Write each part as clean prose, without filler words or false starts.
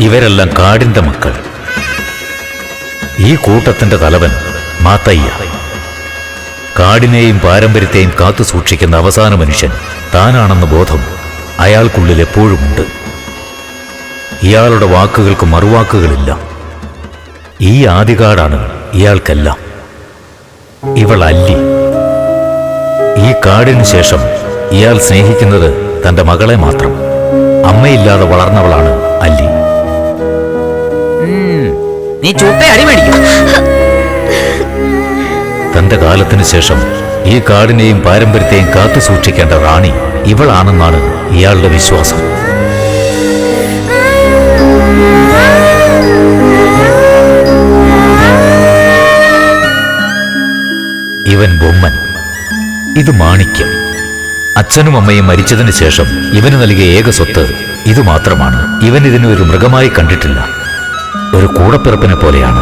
ഇവരെല്ലാം കാടിന്റെ മക്കൾ. ഈ കൂട്ടത്തിന്റെ തലവൻ മാത്തയ്യ. കാടിനെയും പാരമ്പര്യത്തെയും കാത്തു സൂക്ഷിക്കുന്ന അവസാന മനുഷ്യൻ താനാണെന്ന ബോധം അയാൾക്കുള്ളിൽ എപ്പോഴുമുണ്ട്. ഇയാളുടെ വാക്കുകൾക്ക് മറുവാക്കുകളില്ല. ഈ ആദികാടാണ് ഇയാൾക്കെല്ലാം. ഇവൾ അല്ലി. ഈ കാടിനു ശേഷം ഇയാൾ സ്നേഹിക്കുന്നത് തന്റെ മകളെ മാത്രം. അമ്മയില്ലാതെ വളർന്നവളാണ് അല്ലി. നീ ചുട്ട അടി മേടിക്കും. തന്റെ കാലത്തിനു ശേഷം ഈ കാടിനെയും പാരമ്പര്യത്തെയും കാത്തു സൂക്ഷിക്കേണ്ട റാണി ഇവളാണെന്നാണ് ഇയാളുടെ വിശ്വാസം. ഇവൻ ബൊമ്മൻ, ഇത് മാണിക്യം. അച്ഛനും അമ്മയും മരിച്ചതിന് ശേഷം ഇവന് നൽകിയ ഏക സ്വത്ത് ഇത് മാത്രമാണ്. ഇവൻ ഇതിനെ ഒരു മൃഗമായി കണ്ടിട്ടില്ല, ഒരു കൂടപ്പിറപ്പിനെ പോലെയാണ്.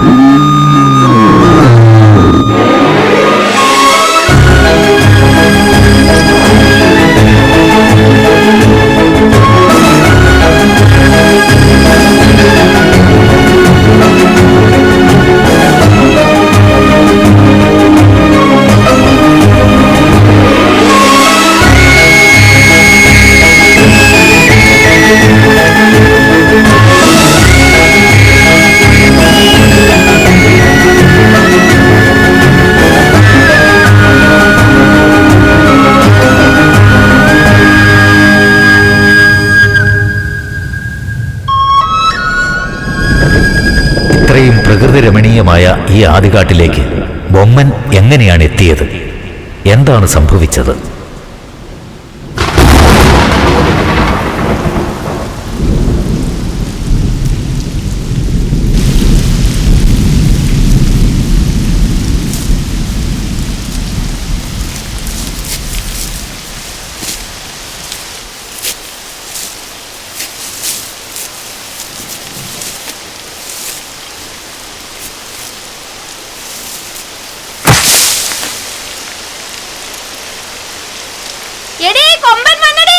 ഇത്രയും പ്രകൃതി രമണീയമായ ഈ ആദികാട്ടിലേക്ക് ബൊമ്മൻ എങ്ങനെയാണ് എത്തിയത്? എന്താണ് സംഭവിച്ചത്? എടീ കൊമ്പൻ വന്നടി.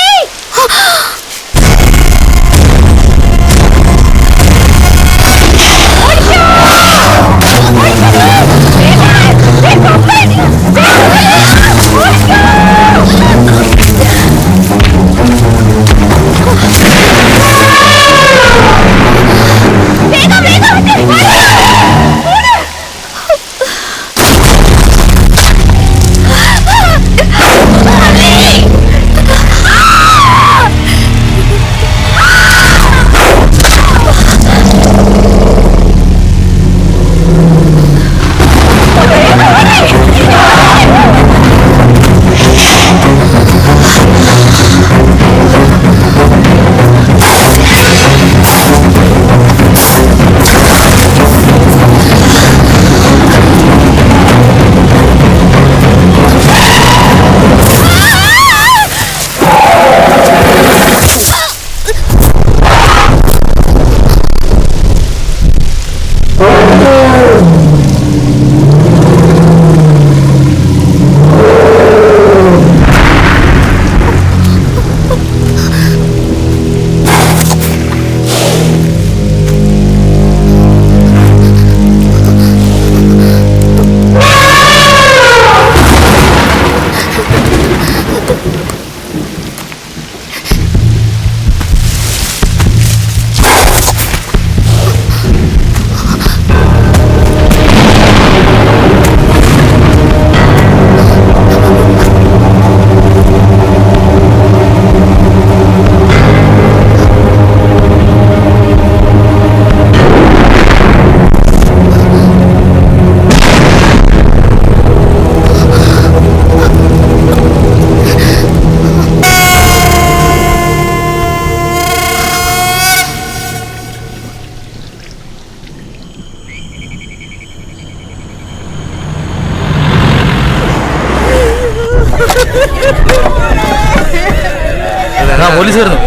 പോലീസ് വരുന്നു.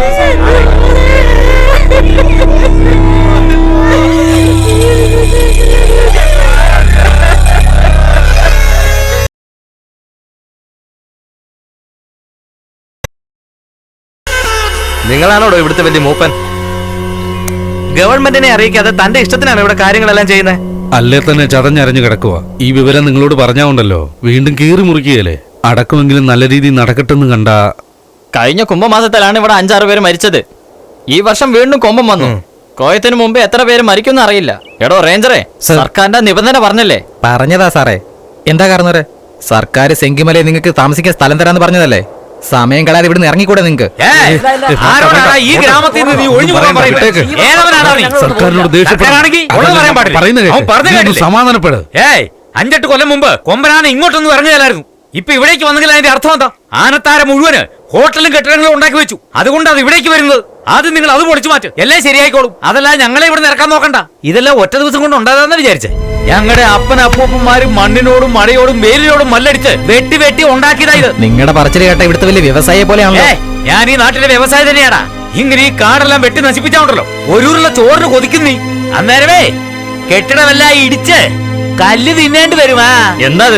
നിങ്ങളാണോടോ ഇവിടുത്തെ വലിയ മൂപ്പൻ? ഗവൺമെന്റിനെ അറിയിക്കാതെ തന്റെ ഇഷ്ടത്തിനാണ് ഇവിടെ കാര്യങ്ങളെല്ലാം ചെയ്യുന്നത്. അല്ലേ തന്നെ ചതഞ്ഞരഞ്ഞു കിടക്കുക. ഈ വിവരം നിങ്ങളോട് പറഞ്ഞാണ്ടല്ലോ വീണ്ടും കീറി മുറിക്കുകയല്ലേ. അടക്കമെങ്കിലും നല്ല രീതിയിൽ നടക്കട്ടെന്ന് കണ്ട. കഴിഞ്ഞ കുംഭമാസത്തിലാണ് ഇവിടെ 5-6 പേര് മരിച്ചത്. ഈ വർഷം വീണ്ടും കൊമ്പം വന്നു. കോയത്തിന് മുമ്പ് എത്ര പേര് മരിക്കും അറിയില്ല. എടോ റേഞ്ചറെ, സർക്കാരിന്റെ നിബന്ധന പറഞ്ഞല്ലേ? പറഞ്ഞതാ സാറേ. എന്താ കാരണവരെ? സർക്കാർ സെങ്കിമലയെ നിങ്ങൾക്ക് താമസിക്കാൻ സ്ഥലം തരാന്ന് പറഞ്ഞതല്ലേ? സമയം കളയാതെ ഇവിടുന്ന് ഇറങ്ങിക്കൂടെ നിങ്ങൾക്ക്? ഈ ഗ്രാമത്തിൽ നിന്ന് നീ ഒഴിഞ്ഞു പോകാൻ പറയുന്നത്? ഏതവനാടാ നീ? സർക്കാരിനോട് സമാധാനപ്പെട്. 5-8 കൊല്ലം മുമ്പ് കൊമ്പനാണ് ഇങ്ങോട്ടൊന്നും ഇറങ്ങിയാലായിരുന്നു. ഇപ്പൊ ഇവിടേക്ക് വന്നെങ്കിൽ അതിന്റെ അർത്ഥം എന്താ? ആനത്താര മുഴുവന് ഹോട്ടലും കെട്ടിടങ്ങളും ഉണ്ടാക്കി വെച്ചു. അതുകൊണ്ട് അത് ഇവിടേക്ക് വരുന്നത്. അത് നിങ്ങൾ അത് പൊളിച്ചു മാറ്റും, എല്ലാം ശരിയായിക്കോളും. അതല്ല ഞങ്ങളെ ഇവിടെ ഇറക്കാൻ നോക്കണ്ട. ഇതെല്ലാം ഒറ്റ ദിവസം കൊണ്ട് ഉണ്ടാകാന്ന് വിചാരിച്ചേ? ഞങ്ങളുടെ അപ്പനപ്പൂപ്പന്മാരും മണ്ണിനോടും മഴയോടും വെയിലിനോടും മല്ലടിച്ച് വെട്ടി വെട്ടി ഉണ്ടാക്കിയതാ ഇത്. നിങ്ങളുടെ പറച്ചിൽ കേട്ട ഇവിടുത്തെ വലിയ വ്യവസായ പോലെയാണല്ലോ. ഞാൻ ഈ നാട്ടിലെ വ്യവസായം തന്നെയാടാ. ഇങ്ങനെ ഈ കാടെല്ലാം വെട്ടി നശിപ്പിച്ചാണ്ടല്ലോ ഒരു ചോറിന് കൊതിക്കുന്നീ. അന്നേരമേ കെട്ടിടമെല്ലാം ഇടിച്ച് കല്ല് തിന്നേണ്ടി വരുമാ. എന്താ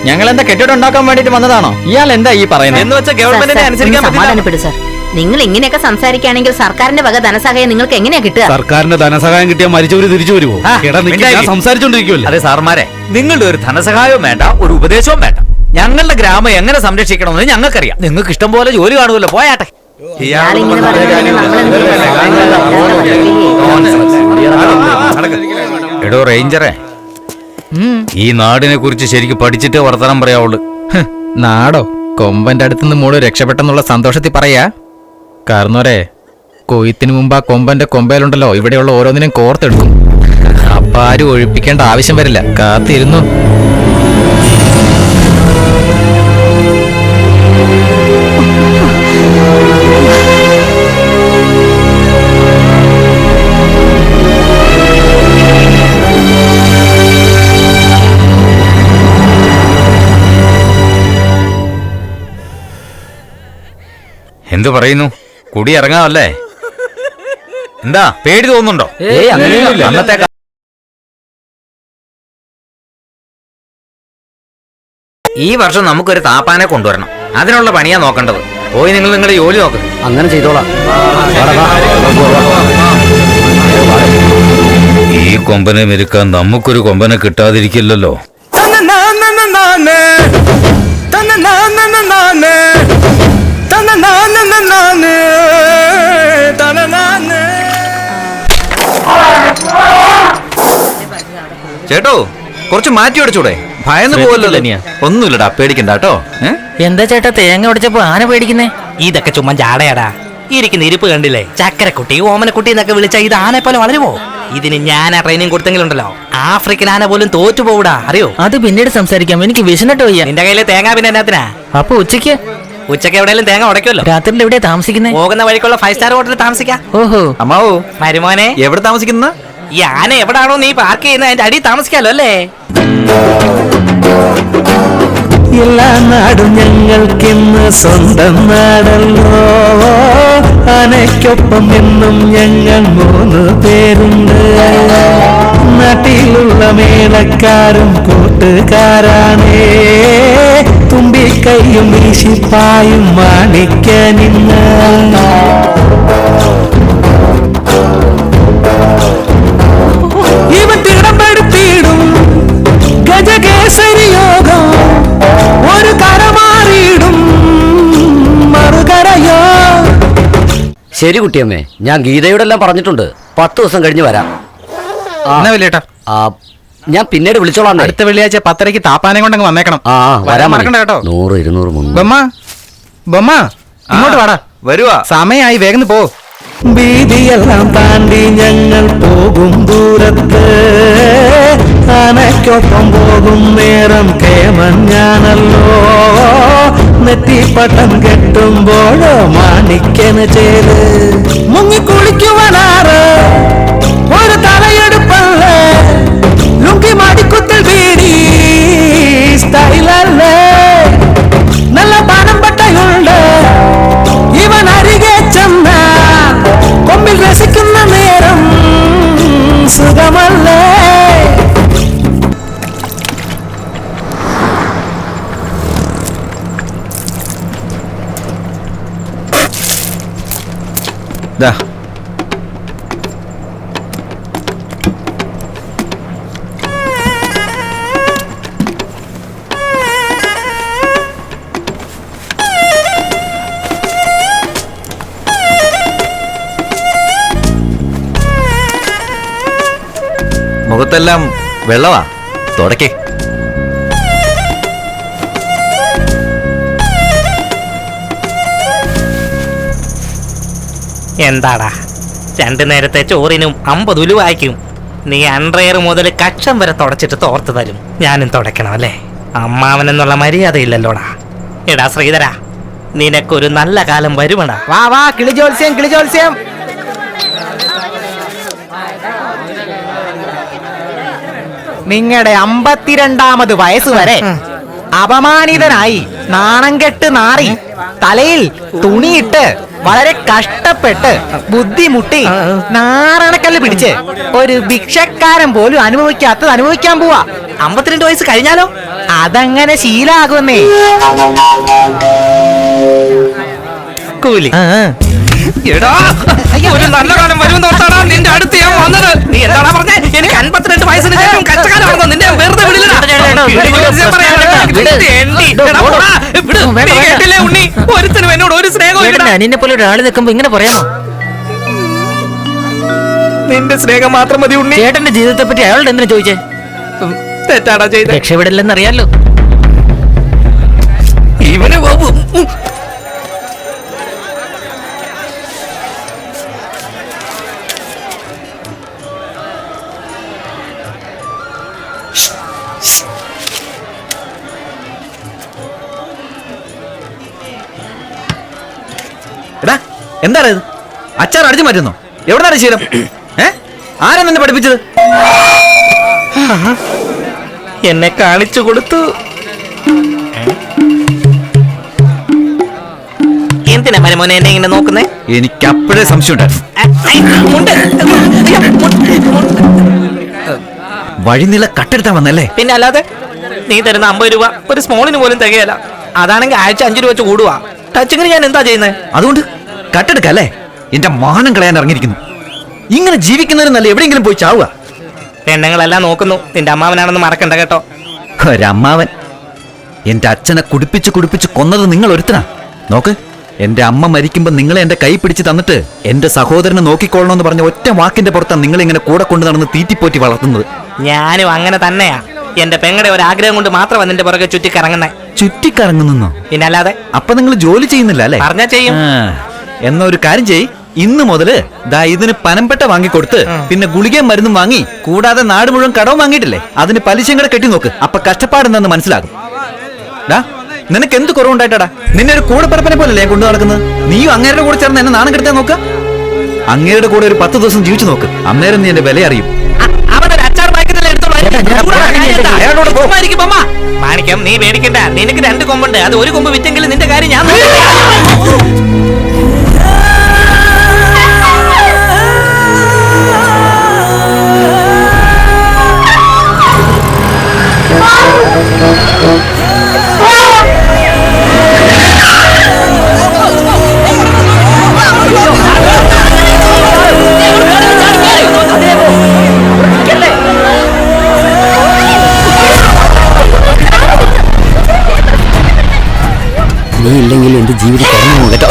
ഞങ്ങൾ എന്താ കെട്ടിടം ഉണ്ടാക്കാൻ വേണ്ടിട്ട് വന്നതാണോ? ഇയാൾ എന്താ ഈ പറയുന്നത്? എന്ന് വെച്ചാൽ ഗവൺമെന്റിനെ അനുസരിക്കാൻ സമാധാനപ്പെടും സാർ. നിങ്ങൾ ഇങ്ങനെയൊക്കെ സംസാരിക്കുകയാണെങ്കിൽ സർക്കാരിന്റെ വക ധനസഹായം നിങ്ങൾക്ക് എങ്ങനെയാ കിട്ടുക? സർക്കാരിന്റെ ധനസഹായം കിട്ടിയാൽ മരിച്ചവര് തിരിച്ചു വരുമോ? സംസാരിച്ചോണ്ടിരിക്കുമല്ലോ. അതെ സാർമാരെ, നിങ്ങളുടെ ഒരു ധനസഹായവും വേണ്ട, ഒരു ഉപദേശവും വേണ്ട. ഞങ്ങളുടെ ഗ്രാമം എങ്ങനെ സംരക്ഷിക്കണമെന്ന് ഞങ്ങൾക്കറിയാം. നിങ്ങൾക്ക് ഇഷ്ടം പോലെ ജോലി കാണുമല്ലോ, പോയാട്ടെ. ഇയാളിങ്ങനെ പറഞ്ഞാൽ എടോ റേഞ്ചറെ, ഈ നാടിനെ കുറിച്ച് ശരിക്കും പഠിച്ചിട്ടേ വർത്തമാനം പറയാവുള്ളൂ. നാടോ കൊമ്പന്റെ അടുത്തുനിന്ന് മോള് രക്ഷപ്പെട്ടെന്നുള്ള സന്തോഷത്തിൽ പറയാ. കാരണവരെ, കൊയ്ത്തിന് മുമ്പ് ആ കൊമ്പന്റെ കൊമ്പയിലുണ്ടല്ലോ ഇവിടെയുള്ള ഓരോന്നിനും കോർത്തെടുക്കും. അപ്പൊ ആരും ഒഴിപ്പിക്കേണ്ട ആവശ്യം വരില്ല. കാത്തിരുന്നു. എന്തു പറയുന്നു? കുടി ഇറങ്ങാമല്ലേ? എന്താ പേടി തോന്നുന്നുണ്ടോ? അന്നത്തെ ഈ വർഷം നമുക്കൊരു താപ്പാനെ കൊണ്ടുവരണം. അതിനുള്ള പണിയാ നോക്കേണ്ടത്. പോയി നിങ്ങൾ നിങ്ങളുടെ ജോലി നോക്ക്. അങ്ങനെ ചെയ്തോളാം. ഈ കൊമ്പനെ മെരുക്കാൻ നമുക്കൊരു കൊമ്പനെ കിട്ടാതിരിക്കില്ലല്ലോ. ചേട്ടോ, കുറച്ച് മാറ്റി അടിച്ചൂടെ? ഭയന്ന് പോവല്ലോ. ഒന്നുമില്ലടാ, പേടിക്കണ്ട കേട്ടോ. എന്താ ചേട്ടാ തേങ്ങ ഉടച്ചപ്പോ ആന പേടിക്കുന്നേ? ഇതൊക്കെ ചുമ്മാ ജാടയാടാ. ഇരിക്കുന്ന ഇരിപ്പ് കണ്ടില്ലേ? ചക്കരക്കുട്ടി, ഓമനക്കുട്ടി എന്നൊക്കെ വിളിച്ച ഇത് ആനെ പോലെ വളരുമോ? ഇതിന് ഞാൻ ആ ട്രെയിനിങ് കൊടുത്തെങ്കിലുണ്ടല്ലോ ആഫ്രിക്കൻ ആന പോലും തോറ്റുപോകൂടാ, അറിയോ? അത് പിന്നീട് സംസാരിക്കാം. എനിക്ക് വിശന്നിട്ട് വയ്യ. നിന്റെ കയ്യില് തേങ്ങ പിന്നെ എന്നാത്തിനാ? അപ്പൊ ഉച്ചയ്ക്ക് എവിടെയെങ്കിലും തേങ്ങ ഉടയ്ക്കുമല്ലോ. രാത്രിയിൽ എവിടെയാ താമസിക്കുന്നേ? പോകുന്ന വഴിക്കുള്ള 5 സ്റ്റാർ ഹോട്ടലിൽ താമസിക്കാം. ഓഹോ. അമ്മാവോ, മരുമോനെ, എവിടെ താമസിക്കുന്ന? ഈ ആന എവിടാണോ നീ പാർക്ക് ചെയ്യുന്ന അതിന്റെ അടിയിൽ താമസിക്കാലോ അല്ലേ? എല്ലാ നാടും ഞങ്ങൾക്കിന്ന് സ്വന്തം നാടല്ലോ. ആനയ്ക്കൊപ്പം എന്നും ഞങ്ങൾ 3 പേരുണ്ട്. നാട്ടിലുള്ള മേളക്കാരും കൂട്ടുകാരാണേ. തുമ്പിക്കൈയും വീശിപ്പായും മാണിക്കനിന്ന്. ഇവൻ തിടപ്പെടുത്തിയിടും ഗജകേസരി യോഗം. ഒരു കരമാറിയിടും മറുകരയോ. ശരി കുട്ടിയമ്മേ, ഞാൻ ഗീതയോടെല്ലാം പറഞ്ഞിട്ടുണ്ട്. 10 ദിവസം കഴിഞ്ഞ് വരാം. ഞാൻ പിന്നീട് വിളിച്ചോളാം. അടുത്ത വെള്ളിയാഴ്ച 10:30 താപ്പാനെ കൊണ്ടങ്ങ് വന്നേക്കണം. വരാൻ മറക്കണ്ട കേട്ടോ. 100, 200, 300. ബൊമ്മ ഇങ്ങോട്ട് വാടാ. വരുവാ. സമയായി, വേഗം പോ. വീതിയെല്ലാം താണ്ടി ഞങ്ങൾ പോകും ദൂരത്ത്. ആനയ്ക്കൊപ്പം പോകും നേരം കേമൻ ഞാനല്ലോ. നെറ്റിപ്പട്ടം കെട്ടുമ്പോഴോ മാണിക്കന് ചേര്. മുങ്ങിക്കുളിക്കുവാനാറ് ഒരു തലയെടുപ്പല്ലേ. ലുങ്കി മടിക്കുത്തിൽ വീടി സ്റ്റൈലല്ലേ. നല്ല പണം പട്ടയുണ്ട്. ഇവൻ അരികെ ചെന്ന കൊമ്പിൽ രസിക്കുന്ന നേരം സുഖമല്ലേ. ദാ മുഖത്തെല്ലാം വെള്ളവാ, തുടക്കേ. എന്താടാ, രണ്ടു നേരത്തെ ചോറിനും 50 ഉലുവായ്ക്കും നീ അണ്ടർവെയർ മുതൽ കക്ഷം വരെ തുടച്ചിട്ട് തോർത്ത് തരും. ഞാനും തുടയ്ക്കണം അല്ലേ? അമ്മാവനെന്നുള്ള മര്യാദയില്ലല്ലോടാ. എടാ ശ്രീധര, നിനക്കൊരു നല്ല കാലം വരുമടാ. വാ വാ, കിളിജോത്സ്യം കിളിജോത്സ്യം. നിങ്ങളുടെ 52ാമത് വയസ്സ് വരെ അപമാനിതനായി നാണം കെട്ട് നാറി തലയിൽ തുണിയിട്ട് വളരെ കഷ്ടപ്പെട്ട് ബുദ്ധിമുട്ടി നാരണക്കല്ല് പിടിച്ച് ഒരു ഭിക്ഷക്കാരൻ പോലും അനുഭവിക്കാത്തത് അനുഭവിക്കാൻ പോവാ. 52 വയസ്സ് കഴിഞ്ഞാലോ? അതങ്ങനെ ശീലാകുന്നേ. കൂലി. എടാ, ഒരു നല്ല കാലം വരുമെന്നോർത്താടാ നിന്റെ അടുത്ത് ഞാൻ വന്നത്. നീ എന്താടാ പറഞ്ഞേ? എനിക്ക് 52 വയസ്സിന് ശേഷം കഷ്ടകാലമാണെന്നോ? നിന്നെ വെറുതെ വിടില്ലടാ. ഉണ്ണി, ഒരുത്തനും എന്നോട് ഒരു സ്നേഹവും. നിന്നെ പോലെ ഒരാൾ നിൽക്കുമ്പോ ഇങ്ങനെ പറയാമോ? നിന്റെ സ്നേഹം മാത്രം മതി ഉണ്ണി. ചേട്ടന്റെ ജീവിതത്തെ പറ്റി അയാളോട് എന്തിനാ ചോദിച്ചേ? തെറ്റാടാ ചെയ്ത. രക്ഷപ്പെടില്ലെന്നറിയാലോ. ഇവന് എടാ, എന്താണ് ഇത്? അച്ചാർ അടിച്ചു മാറ്റുന്നോ? എവിടെയാണ് ശീലം? ആരാ നിന്നെ പഠിപ്പിച്ചത്? എന്നെ കാണിച്ചു കൊടുത്തു. എന്തിനാ മരുമോനെ എന്നെ ഇങ്ങനെ നോക്കുന്നേ? എനിക്ക് അപ്പോഴേ സംശയം ഉണ്ടായിരുന്നു. വഴിനീള കട്ടെടുത്താൻ വന്നല്ലേ? പിന്നെ അല്ലാതെ നീ തരുന്ന 50 രൂപ ഒരു സ്മോളിന് പോലും തികയല്ല. അതാണെങ്കിൽ ആഴ്ച 5 രൂപ വെച്ച് കൂടുവാ. ടച്ചിങ്ങിന് ഞാൻ എന്താ ചെയ്യുന്നത്? അതുകൊണ്ട് കട്ടെടുക്കല്ലേ? എന്റെ മാനം കളയാൻ ഇറങ്ങിയിരിക്കുന്നു. ഇങ്ങനെ ജീവിക്കുന്നതിന് നല്ല എവിടെയെങ്കിലും പോയി ചാവുക. പെണ്ണുങ്ങളെല്ലാം നോക്കുന്നു. നിന്റെ അമ്മാവനാണെന്ന് മറക്കണ്ട കേട്ടോ. ഒരമ്മാവൻ എന്റെ അച്ഛനെ കുടിപ്പിച്ച് കുടിപ്പിച്ച് കൊന്നത് നിങ്ങൾ ഒരുത്തനാ. നോക്ക്, എന്റെ അമ്മ മരിക്കുമ്പോ നിങ്ങളെ എന്റെ കൈ പിടിച്ച് തന്നിട്ട് എന്റെ സഹോദരനെ നോക്കിക്കൊള്ളണമെന്ന് പറഞ്ഞ ഒറ്റ വാക്കിന്റെ പുറത്താണ് നിങ്ങളിങ്ങനെ കൂടെ കൊണ്ട് നടന്ന് തീറ്റിപ്പോറ്റി വളർത്തുന്നത്. ഞാനും അങ്ങനെ തന്നെയാ. എന്റെ പെങ്ങളുടെ ഒരു ആഗ്രഹം കൊണ്ട് മാത്രമാണ് നിന്റെ പുറകെ ചുറ്റിക്കറങ്ങുന്നേ. ചുറ്റിക്കറങ്ങുന്നോ? പിന്നെ അല്ലാതെ. അപ്പൊ നിങ്ങൾ ജോലി ചെയ്യുന്നില്ല അല്ലേ? പറഞ്ഞാ ചെയ്യും. എന്നാ ഒരു കാര്യം ചെയ്, ഇന്ന് മുതല് ദാ ഇതിന് പനമ്പെട്ട വാങ്ങിക്കൊടുത്ത് പിന്നെ ഗുളികയും മരുന്നും വാങ്ങി കൂടാതെ നാട് മുഴുവൻ കടവും വാങ്ങിയിട്ടില്ലേ, അതിന് പലിശയും കൂടെ കെട്ടി നോക്ക്. അപ്പൊ കഷ്ടപ്പാടെന്നു മനസ്സിലാകും. നിനക്ക് എന്ത് കുറവുണ്ടായിട്ടാടാ? നിന്നെ ഒരു കൂടെപ്പറപ്പിനെ പോലല്ലേ കൊണ്ടു നടക്കുന്നത്? നീയും അങ്ങേരുടെ കൂടെ ചേർന്ന് എന്നെ നാണം കെടുത്താൻ നോക്ക. അങ്ങേരുടെ കൂടെ ഒരു 10 ദിവസം ജീവിച്ചു നോക്ക്, അന്നേരം നീ എന്റെ വില അറിയും. മാണിക്കം, നീ പേടിക്കണ്ട. നിനക്ക് 2 കൊമ്പുണ്ട്. അത് ഒരു കൊമ്പ് വിറ്റെങ്കിലും നിന്റെ കാര്യം ഞാൻ. നീ ഇല്ലെങ്കിൽ എന്റെ ജീവിതം പറഞ്ഞു കേട്ടോ.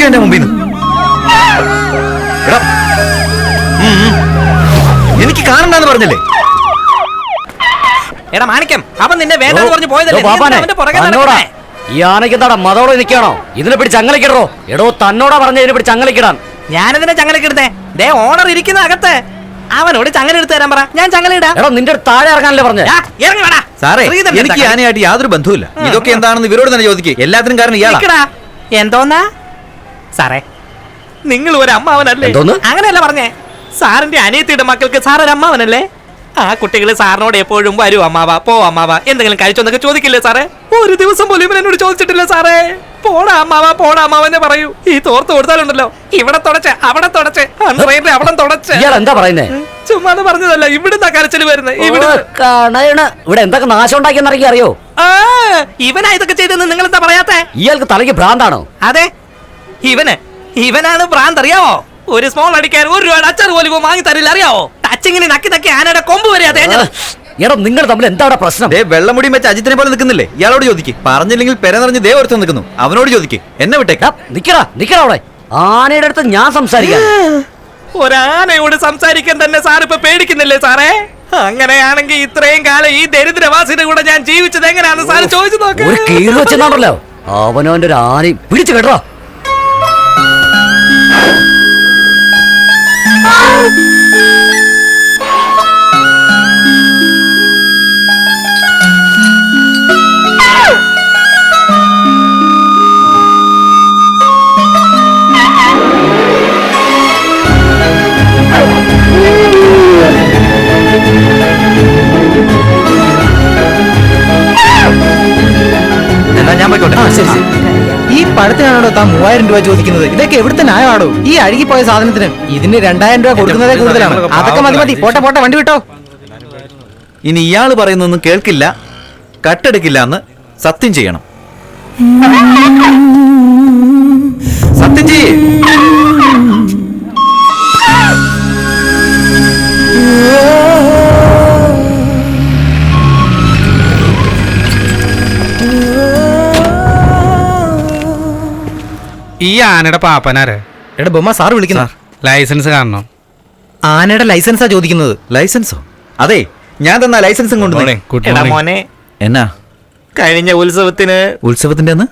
എന്റെ മുമ്പിൽ നിന്ന് എനിക്ക് കാണണ്ടെന്ന് പറഞ്ഞല്ലേ? എടാ മാണിക്കം, അവൻ നിന്നെ വേണ്ടെന്ന് പറഞ്ഞു പോയതല്ലേ? ഈ ആനയ്ക്ക് എന്താടാ മതോടെ നിൽക്കണോ? ഇതിനെ പിടിച്ച് ചങ്ങലക്കിടറോ? എടോ, തന്നോടാ പറഞ്ഞ ഇതിനെ പിടിച്ച് ചങ്ങലക്കിടാൻ. ഞാനെന്തിനാ ചങ്ങലക്കിടുന്നേ? ദേ ഓണർ ഇരിക്കുന്ന അകത്ത്. അവനോട് ചങ്ങല എടുത്ത് തരാൻ പറ, ഞാൻ ചങ്ങല ഇടാം. എടോ, നിന്റെ താഴെ ഇറങ്ങാനല്ലേ പറഞ്ഞേ? ഇറങ്ങി വേടാ സാറേ, എനിക്ക് ആനയായിട്ട് യാതൊരു ബന്ധവുമില്ല. ഇതൊക്കെ എന്താണെന്ന് ഇവരോട് തന്നെ ചോദിക്കുക. എല്ലാത്തിനും കാരണം ഇയാളാ. എന്തോന്നാ സാറേ? നിങ്ങൾ ഒരു അമ്മാവനല്ലേ? എന്തോന്ന്? അങ്ങനെയല്ല പറഞ്ഞേ. സാറിന്റെ അനിയത്തിയുടെ മക്കൾക്ക് സാർ ഒരു അമ്മാവനല്ലേ? ആ കുട്ടികൾ സാറിനോട് എപ്പോഴും വരൂ അമ്മാവ, പോ അമ്മാവ, എന്തെങ്കിലും കഴിച്ചോന്നൊക്കെ ചോദിക്കില്ലേ സാറേ? ഒരു ദിവസം പോലും ഇവൻ എന്നോട് ചോദിച്ചിട്ടില്ല സാറേ. പോടാ അമ്മാവ എന്ന് പറയൂ. ഈ തോർത്ത് കൊടുത്താലുണ്ടല്ലോ, ഇവിടെ തുടച്ച് അവിടെ തുടച്ച് അവിടെ തുടച്ച്. എന്താ പറയുന്നേ? ചുമ്മാ പറഞ്ഞതല്ല, ഇവിടുന്ന് കരച്ചിൽ വരുന്നത്. ഇവിടെ എന്തൊക്കെ നാശം ഉണ്ടാക്കിയെന്ന് അറിയോ? ഇവനാ ഇതൊക്കെ ചെയ്തെന്ന് നിങ്ങൾ എന്താ പറയാത്തെ? ഇയാൾക്ക് തലയ്ക്ക് ഭ്രാന്താണോ? അതെ, ഇവനാണ് ഭ്രാന്ത്, അറിയാവോ? ഒരു സ്മോൾ അടിക്കാൻ 1 രൂപ അച്ചാർ പോലും വാങ്ങി തരില്ല, അറിയാവോ? ടച്ചിങ്ങിന് നക്കി ആനയുടെ കൊമ്പ് വരെ തേഞ്ഞത്. എടാ നിങ്ങൾ തമ്മിൽ എന്താണ് പ്രശ്നം? വെള്ളമുടിയും വെച്ച് അജിത്തിനെ പോലെ നിൽക്കുന്നില്ലേ? ഇയാളോട് ചോദിക്ക്. പറഞ്ഞില്ലെങ്കിൽ പെര നിറഞ്ഞ് ദേ ഒരുത്തം നിൽക്കുന്നു, അവനോട് ചോദിക്ക്. എന്നെ വിട്ടേക്കാം. നിക്കടാ അവിടെ. ആനയുടെ അടുത്ത് ഞാൻ സംസാരിക്കാം. ഒരാനയോട് സംസാരിക്കാൻ തന്നെ സാർ ഇപ്പൊ പേടിക്കുന്നില്ലേ സാറേ? അങ്ങനെയാണെങ്കിൽ ഇത്രയും കാലം ഈ ദരിദ്രവാസിയുടെ കൂടെ ഞാൻ ജീവിച്ചത് എങ്ങനെയാണെന്ന് സാറ് ചോദിച്ചു നോക്ക്. ഒരു കീഴ് വെച്ചെന്നാണല്ലോ അവനവന്റെ ഒരു ആനയും പിടിച്ചു കേട്ടോ. എന്നാ ഞാൻ പോയിക്കോട്ടെ. ശരി. ഈ പഴത്തിനാണോ താൻ 3000 രൂപ ചോദിക്കുന്നത്? ഇതൊക്കെ എവിടുത്തെ ന്യായമാണോ? ഈ അഴുകിപ്പോയ സാധനത്തിന് ഇതിന് 2000 രൂപ കൊടുക്കുന്നതേ കൂടുതലാണ്. അതൊക്കെ മതി. പോട്ടെ വണ്ടി വിട്ടോ. ഇനി ഇയാള് പറയുന്നൊന്നും കേൾക്കില്ല, കട്ടെടുക്കില്ല എന്ന് സത്യം ചെയ്യണം. സത്യം ചെയ്യേ. ഈ ആനയുടെ പാപ്പനാരെ? എടാ ബൊമ്മ, സാർ വിളിക്കുന്ന. ലൈസൻസ് കാണണം. ആനയുടെ ലൈസൻസാ ചോദിക്കുന്നത്. ലൈസൻസോ? അതെ, ഞാൻ തന്ന ലൈസൻസും കൊണ്ട് എടാ മോനെ, എന്നാ കഴിഞ്ഞ ഉത്സവത്തിന്റെ അന്ന്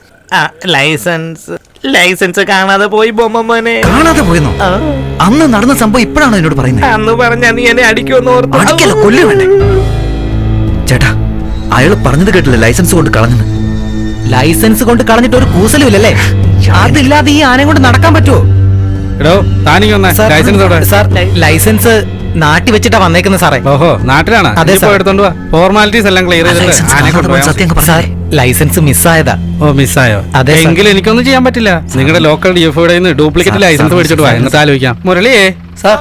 ലൈസൻസ് കാണാതെ പോയി ബൊമ്മ മോനെ. കാണാതെ പോയെന്നോ? അന്ന് നടന്ന സംഭവം ഇപ്പോഴാണോ എന്നോട് പറയുന്നത്? അന്ന് പറഞ്ഞ നീ എന്നെ അടിക്കുമെന്ന് ഓർത്ത്. കൊല്ലു വേണ്ടേ ചേട്ടാ? അയാള് പറഞ്ഞത് കേട്ടില്ല, ലൈസൻസ് കൊണ്ട് കളഞ്ഞെന്ന്. ലൈസൻസ് കൊണ്ട് കളഞ്ഞിട്ട് ഒരു കൂസലും ഇല്ലല്ലേ? അതില്ലാതെ ഈ ആനയും കൊണ്ട് നടക്കാൻ പറ്റുമോ? എടോ താനിക്ക് വന്നേ. ലൈസൻസ് എവിടെ? സാർ ലൈസൻസ് നാട്ടി വെച്ചിട്ടാ വന്നേക്കുന്നത് സാറേ. ഓഹോ, നാട്ടിലാണ്. അതെ സാർ. എടുത്തോണ്ട് പോവാ. ഫോർമാലിറ്റീസ് എല്ലാം ക്ലിയർ ചെയ്തിട്ട്. സാർ ലൈസൻസ് മിസ്സായതാ. ഓ, മിസ്സായോ? അതെ സാർ. എങ്കിലും എനിക്കൊന്നും ചെയ്യാൻ പറ്റില്ല. നിങ്ങളുടെ ലോക്കൽ ഡിഎഫ്ഒയുടെ നിന്ന് ഡ്യൂപ്ലിക്കേറ്റ് ലൈസൻസ് മേടിച്ചിട്ട് പോവാ. എന്നിട്ട് ആലോചിക്കാം. മുരളിയേ സാർ,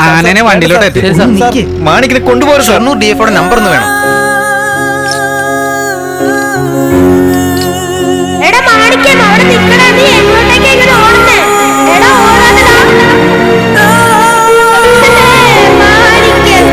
ആനനെ വണ്ടിയിലോട്ട് മാണിക്കിനെ കൊണ്ടുപോകും. ഷൊർണൂർ ഡിഎഫ്ഒയുടെ നമ്പർ ഒന്ന് വേണം. എടാ മാണിക്കം, അവിടെ നിൽക്കണ, നീ എങ്ങോട്ടേക്ക് ഇങ്ങനെ ഓടുന്നേ? എടാ ഓടാതെടാ. മാണിക്കം.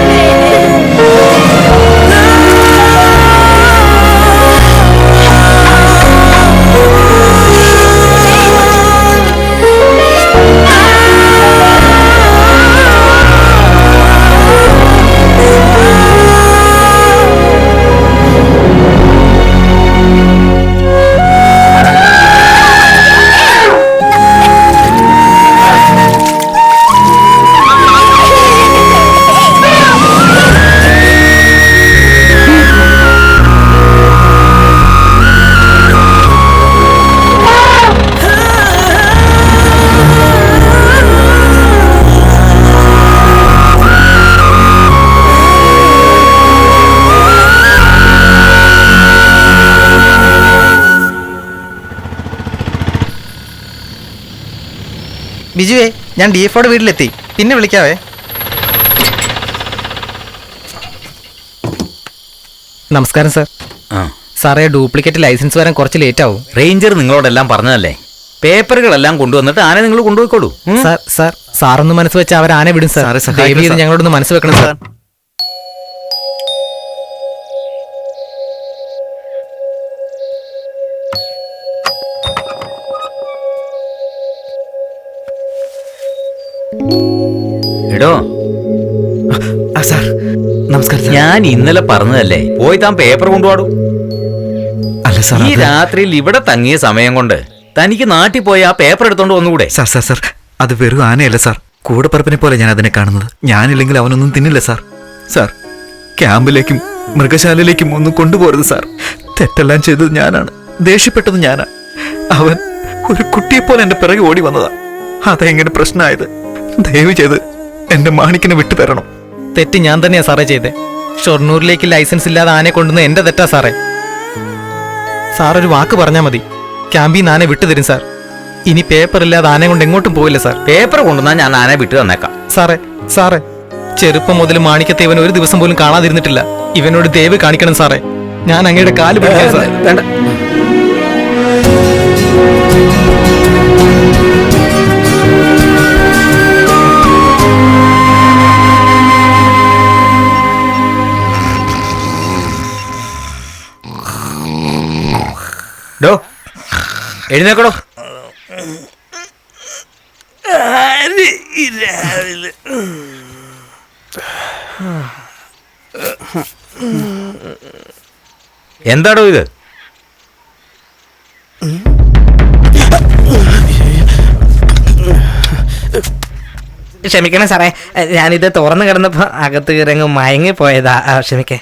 ബിജുവേ, ഞാൻ ഡിഎഫ്ഒയുടെ വീട്ടിലെത്തി. പിന്നെ വിളിക്കാവേ. നമസ്കാരം സാർ. സാറേ, ഡ്യൂപ്ലിക്കേറ്റ് ലൈസൻസ് വരാൻ കുറച്ച് ലേറ്റ് ആവും. റേഞ്ചർ നിങ്ങളോടെല്ലാം പറഞ്ഞതല്ലേ? പേപ്പറുകളെല്ലാം കൊണ്ടുവന്നിട്ട് ആന നിങ്ങൾ കൊണ്ടുപോയിക്കോളൂ. സാറൊന്ന് മനസ്സ് വെച്ച് അവർ ആന വിടും സാർ. സാറേ, സഹായിക്കണം ദയവ് ചെയ്ത് സാർ. ഞങ്ങളോടൊന്ന് മനസ്സ് വെക്കണം സാർ. എടോ സാർ, നമസ്കാരം സാർ. ഞാൻ ഇന്നലെ പറഞ്ഞതല്ലേ, പോയി താൻ പേപ്പർ കൊണ്ടുപോടും. അല്ല സാർ, ഈ രാത്രിയിൽ ഇവിടെ തങ്ങിയ സമയം കൊണ്ട് തനിക്ക് നാട്ടിൽ പോയി ആ പേപ്പർ എടുത്തോണ്ട് വന്നുകൂടെ? സാർ, അത് വെറും ആനയല്ല സാർ. കൂടപ്പറപ്പിനെ പോലെ ഞാൻ അതിനെ കാണുന്നത്. ഞാനില്ലെങ്കിൽ അവനൊന്നും തിന്നില്ല സാർ. സാർ, ക്യാമ്പിലേക്കും മൃഗശാലയിലേക്കും ഒന്നും കൊണ്ടുപോകരുത് സാർ. തെറ്റെല്ലാം ചെയ്തത് ഞാനാണ്, ദേഷ്യപ്പെട്ടത് ഞാനാണ്. അവൻ ഒരു കുട്ടിയെപ്പോലെ എന്റെ പിറകെ ഓടി വന്നതാ. അതെങ്ങനെ പ്രശ്നമായത്? ദയവ് ചെയ്ത് എന്റെ മാണിക്കിനെ വിട്ടു തരണം. തെറ്റ് ഞാൻ തന്നെയാ സാറേ ചെയ്തേ. ഷൊർണൂരിലേക്ക് ലൈസൻസ് ഇല്ലാതെ ആനെ കൊണ്ടുവന്ന് എന്റെ തെറ്റാ സാറേ. സാറൊരു വാക്ക് പറഞ്ഞാൽ മതി, ക്യാമ്പിൽ നിന്ന് ആനെ വിട്ടുതരും സാർ. ഇനി പേപ്പർ ഇല്ലാതെ ആനെ കൊണ്ട് എങ്ങോട്ടും പോയില്ല സാർ. പേപ്പർ കൊണ്ടുവന്നാൽ ഞാൻ ആനെ വിട്ടു തന്നേക്കാം. സാറേ ചെറുപ്പം മുതൽ മാണിക്കത്തെ ഇവൻ ഒരു ദിവസം പോലും കാണാതിരുന്നിട്ടില്ല. ഇവനോട് ദയവ് കാണിക്കണം സാറേ. ഞാൻ അങ്ങയുടെ കാല് പിടിക്കാം സാർ. വേണ്ട. ഡോ എഴുന്നേക്കടോ. എന്താടോ ഇത്? ക്ഷമിക്കണം സാറേ, ഞാനിത് തുറന്നു കിടന്നപ്പോ അകത്ത് കയറങ്ങ് മയങ്ങിപ്പോയതാ. ക്ഷമിക്കേ.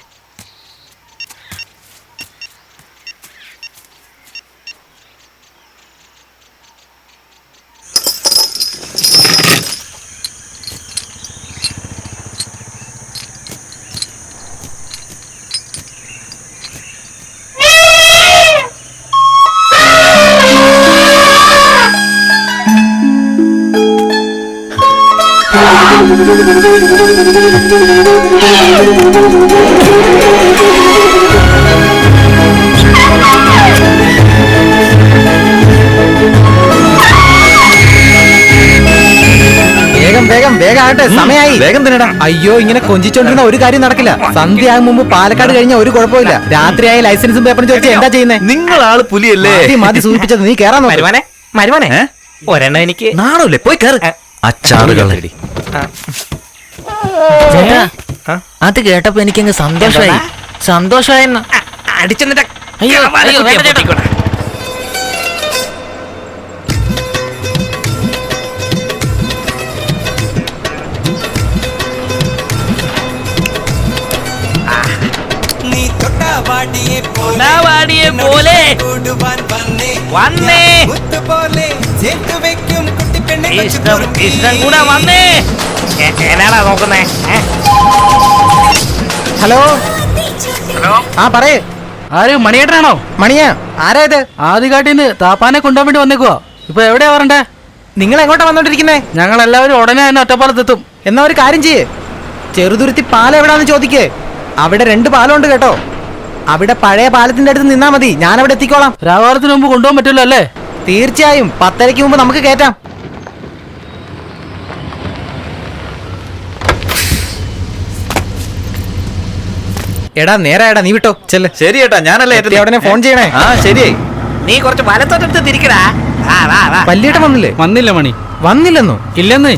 വേഗം ആകട്ടെ, സമയായി. വേഗം തന്നെടാ. അയ്യോ, ഇങ്ങനെ കൊഞ്ചിച്ചോണ്ടിരുന്ന ഒരു കാര്യം നടക്കില്ല. സന്ധ്യയാകും മുമ്പ് പാലക്കാട് കഴിഞ്ഞ ഒരു കുഴപ്പമില്ല. രാത്രിയായി ലൈസൻസും പേപ്പറും ചോദിച്ചാൽ എന്താ ചെയ്യുന്നത്? നിങ്ങൾ ആള് പുലിയല്ലേ? മതി സൂചിപ്പിച്ചത്, നീ കേറാൻ നോക്ക്. മരുമോനെ ഒരെണ്ണം എനിക്ക്. നാണല്ലേ? പോയി കയറി. അച്ചാറുകൾ അത് കേട്ടപ്പോ എനിക്കങ്ങ് സന്തോഷമായി. അടിച്ചെന്നിട്ട് അയ്യോ, അയ്യോ, വേണ്ട ചേട്ടാ. പോലെ വന്നേ, ഇഷ്ടം കൂടെ വന്നേ. എന്നാടാ നോക്കുന്നേ? ഹലോ ആ പറയേ. ആര് മണിയേട്ടനാണോ? മണിയാ? ആരാ ഇത്? ആദ്യകാട്ടിന്ന് താപ്പാനെ കൊണ്ടുപോകാൻ വേണ്ടി വന്നേക്കുവാ. ഇപ്പൊ എവിടെയാ വരണ്ടേ? നിങ്ങൾ എങ്ങോട്ടാ വന്നോണ്ടിരിക്കുന്നേ? ഞങ്ങൾ എല്ലാവരും ഉടനെ തന്നെ ഒറ്റപ്പാലത്തെത്തും. എന്നാ ഒരു കാര്യം ചെയ്യേ, ചെറുതുരുത്തി പാലം എവിടാന്ന് ചോദിക്കേ. അവിടെ 2 പാലമുണ്ട് കേട്ടോ. അവിടെ പഴയ പാലത്തിന്റെ അടുത്ത് നിന്നാ മതി, ഞാൻ അവിടെ എത്തിക്കോളാം. രാവാരത്തിന് മുമ്പ് കൊണ്ടുപോകാൻ പറ്റുമല്ലോ അല്ലേ? തീർച്ചയായും 10:30 മുമ്പ് നമുക്ക് കയറ്റാം. എടാ നേരായടാ, നീ വിട്ടോ ചെല്ല്. ശരി ഏട്ടാ, ഞാനല്ലേ ഉടനെ ഫോൺ ചെയ്യണേ. ആ ശരിയായി. നീ കുറച്ച് വലത്തോട്ടെടുത്ത് തിരിക്കടാ. പല്ലിയേട്ടൻ വന്നില്ലേ? വന്നില്ല മണി. വന്നില്ലെന്നോ? ഇല്ലെന്ന്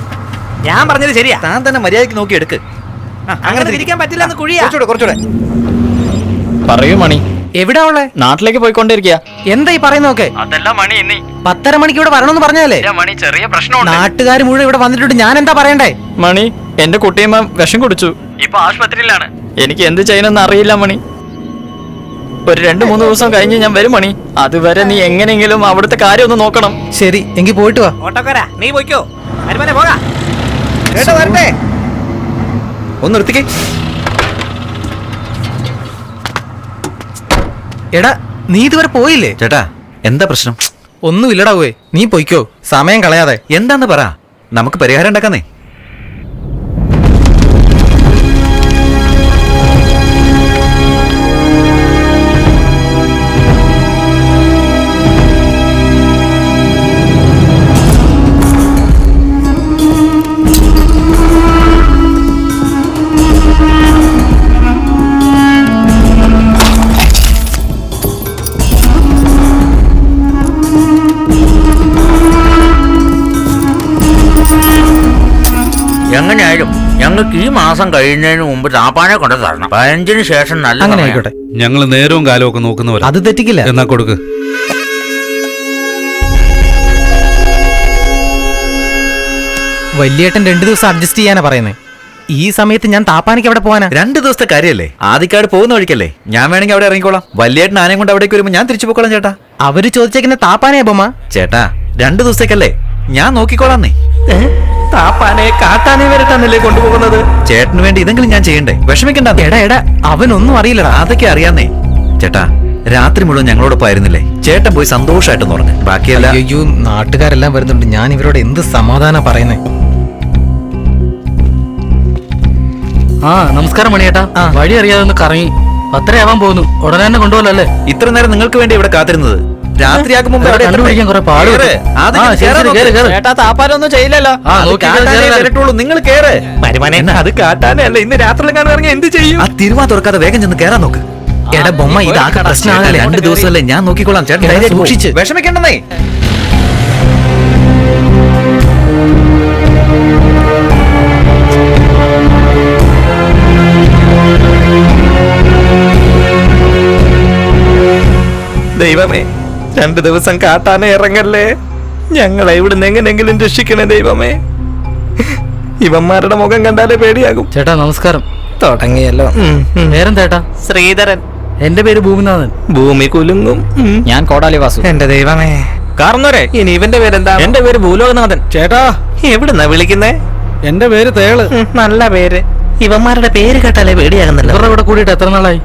ഞാൻ പറഞ്ഞത് ശരിയാ. താൻ തന്നെ മര്യാദക്ക് നോക്കി എടുക്ക്. അങ്ങനെ തിരിക്കാൻ പറ്റില്ല എന്ന് കുഴിയാ. കുറച്ചുകൂടെ. പറയൂ മണി. എവിടാ ഉള്ളേ? നാട്ടിലേക്ക് പോയിക്കൊണ്ടിരിക്കുക. എന്താ ഈ പറയുന്നൊക്കെ? അതല്ല മണി, 10:30 മണിക്ക് ഇവിടെ വരണമെന്ന് പറഞ്ഞാലേ? മണി, ചെറിയ പ്രശ്നമുണ്ട്. നാട്ടുകാർ മുഴുവൻ ഇവിടെ വന്നിട്ടുണ്ട്, ഞാൻ എന്താ പറയണ്ടേ? മണി, എന്റെ കുട്ടിയമ്മ വിഷം കുടിച്ചു. ഇപ്പൊ ആശുപത്രിയിലാണ്. എനിക്ക് എന്ത് ചെയ്യണമെന്ന് അറിയില്ല മണി. ഒരു 2-3 ദിവസം കഴിഞ്ഞ് ഞാൻ വരും മണി. അതുവരെ നീ എങ്ങനെയെങ്കിലും അവിടുത്തെ കാര്യം ഒന്ന് നോക്കണം. ശരി, എങ്കിൽ പോയിട്ട് വാ. ഓട്ടോക്കാരാ, നീ പോയിക്കോ. മരുമോനെ പോകാ. കേട്ടോ, വരട്ടെ. ഒന്ന് നിർത്തിക്കേ. എടാ, നീ ഇതുവരെ പോയില്ലേ? ചേട്ടാ, എന്താ പ്രശ്നം? ഒന്നുമില്ലടാ, പോയി നീ പൊയ്ക്കോ, സമയം കളയാതെ. എന്താന്ന് പറ, നമുക്ക് പരിഹാരം ഉണ്ടാക്കാന്നേ. എങ്ങനെയായാലും ഞങ്ങൾക്ക് ഈ മാസം കഴിയുന്നതിന് മുമ്പ് താപ്പാനെ കൊണ്ട് തരണം. 15-ന് ശേഷം നല്ല അങ്ങനെ സമയം. ആയിക്കോട്ടെ. ഞങ്ങൾ നേരവും കാലവും ഒക്കെ നോക്കുന്നവരാ. അത് തെറ്റിക്കില്ല. എന്നാ കൊടുക്ക്. വലിയേട്ടൻ 2 ദിവസം അഡ്ജസ്റ്റ് ചെയ്യാനാ പറയുന്നത്. ഈ സമയത്ത് ഞാൻ താപ്പാനിക്ക് എവിടെ പോവാനാ? 2 ദിവസത്തെ കാര്യല്ലേ? ആദ്യക്കാട് പോകുന്ന വഴിക്കല്ലേ? ഞാൻ വേണമെങ്കിൽ അവിടെ ഇറങ്ങിക്കോളാം. വലിയേട്ടൻ ആനയും കൊണ്ട് അവിടേക്ക് വരുമ്പോൾ ഞാൻ തിരിച്ചു പോക്കോളാം ചേട്ടാ. അവര് ചോദിച്ചേക്കുന്ന താപ്പാനേ ബൊമ്മ. ചേട്ടാ, 2 ദിവസത്തേക്കല്ലേ? ഞാൻ നോക്കിക്കോളാന്നേ. താപ്പാനെ കാട്ടാനെ വരട്ടാന്നല്ലേ കൊണ്ടുപോകുന്നത്? ചേട്ടന് വേണ്ടി ഇതെങ്കിലും ഞാൻ ചെയ്യണ്ടേ? വിഷമിക്കണ്ട. എടാ അവനൊന്നും അറിയില്ലടാ. അതൊക്കെ അറിയാന്നേ. ചേട്ടാ, രാത്രി മുഴുവൻ ഞങ്ങളോടൊപ്പം ആയിരുന്നില്ലേ? ചേട്ടൻ പോയി സന്തോഷമായിട്ടെന്ന് പറഞ്ഞു. ബാക്കിയല്ല. അയ്യോ, നാട്ടുകാരെല്ലാം വരുന്നുണ്ട്. ഞാൻ ഇവരോട് എന്ത് സമാധാനം പറയുന്നേ. ആ നമസ്കാരം മണിയേട്ടാ. വഴി അറിയാതെ ഒന്ന് കറങ്ങി 10:30 പോകുന്നു. ഉടനെ തന്നെ കൊണ്ടുപോകല്ലോ അല്ലേ? ഇത്ര നേരം നിങ്ങൾക്ക് വേണ്ടി ഇവിടെ കാത്തിരുന്നത്. രാത്രിയാകും മുമ്പ് അവിടെ കണ്ടുപിടിക്കാൻ കുറെ പാട് കേറ്. ആദ്യം കേറാൻ നോക്ക്. ചേട്ടാ താപ്പാനൊന്നും ചെയ്യില്ലല്ലോ. അത് കാട്ടാനേ വരട്ടുള്ളൂ. നിങ്ങൾ കേറ്. മരുമാനെ അത് കാട്ടാനല്ല. ഇന്ന് രാത്രി കാണാൻ ഇറങ്ങി എന്ത് ചെയ്യും? ആ തിരുവാ തുറക്കാതെ വേഗം ചെന്ന് കേറാൻ നോക്ക്. എടാ ബൊമ്മ, ഇതാകെ പ്രശ്നമാകല്ലേ? 2 ദിവസമല്ലേ, ഞാൻ നോക്കിക്കോളാം. ചേട്ടൻ ധൈര്യമായിട്ട് പോ. സൂക്ഷിച്ച്. വിഷമിക്കണ്ടെന്നേ. ദൈവമേ, 2 ദിവസം കാട്ടാനെ ഇറങ്ങല്ലേ. ഞങ്ങളെ ഇവിടുന്ന് എങ്ങനെങ്കിലും രക്ഷിക്കണേ ദൈവമേ. ഇവന്മാരുടെ മുഖം കണ്ടാലേ പേടിയാകും. ചേട്ടാ നമസ്കാരം. തുടങ്ങിയല്ലോ. പേരെന്തേട്ടാ? ശ്രീധരൻ. എന്റെ പേര് ഭൂമിനാഥൻ. ഭൂമി കുലുങ്ങും. ഞാൻ കോടാലി വാസു. എന്റെ ദൈവമേ. കാർന്നോരെ, ഇനി ഇവന്റെ പേരെന്താ? എന്റെ പേര് ഭൂലോകനാഥൻ. ചേട്ടാ എവിടുന്നാ വിളിക്കുന്നേ? എന്റെ പേര് തേള്. നല്ല പേര്. ഇവന്മാരുടെ പേര് കേട്ടാലേ പേടിയാകുന്നല്ലോ. ഇവരുടെ ഇവിടെ കൂടിയിട്ട് എത്ര നാളായി?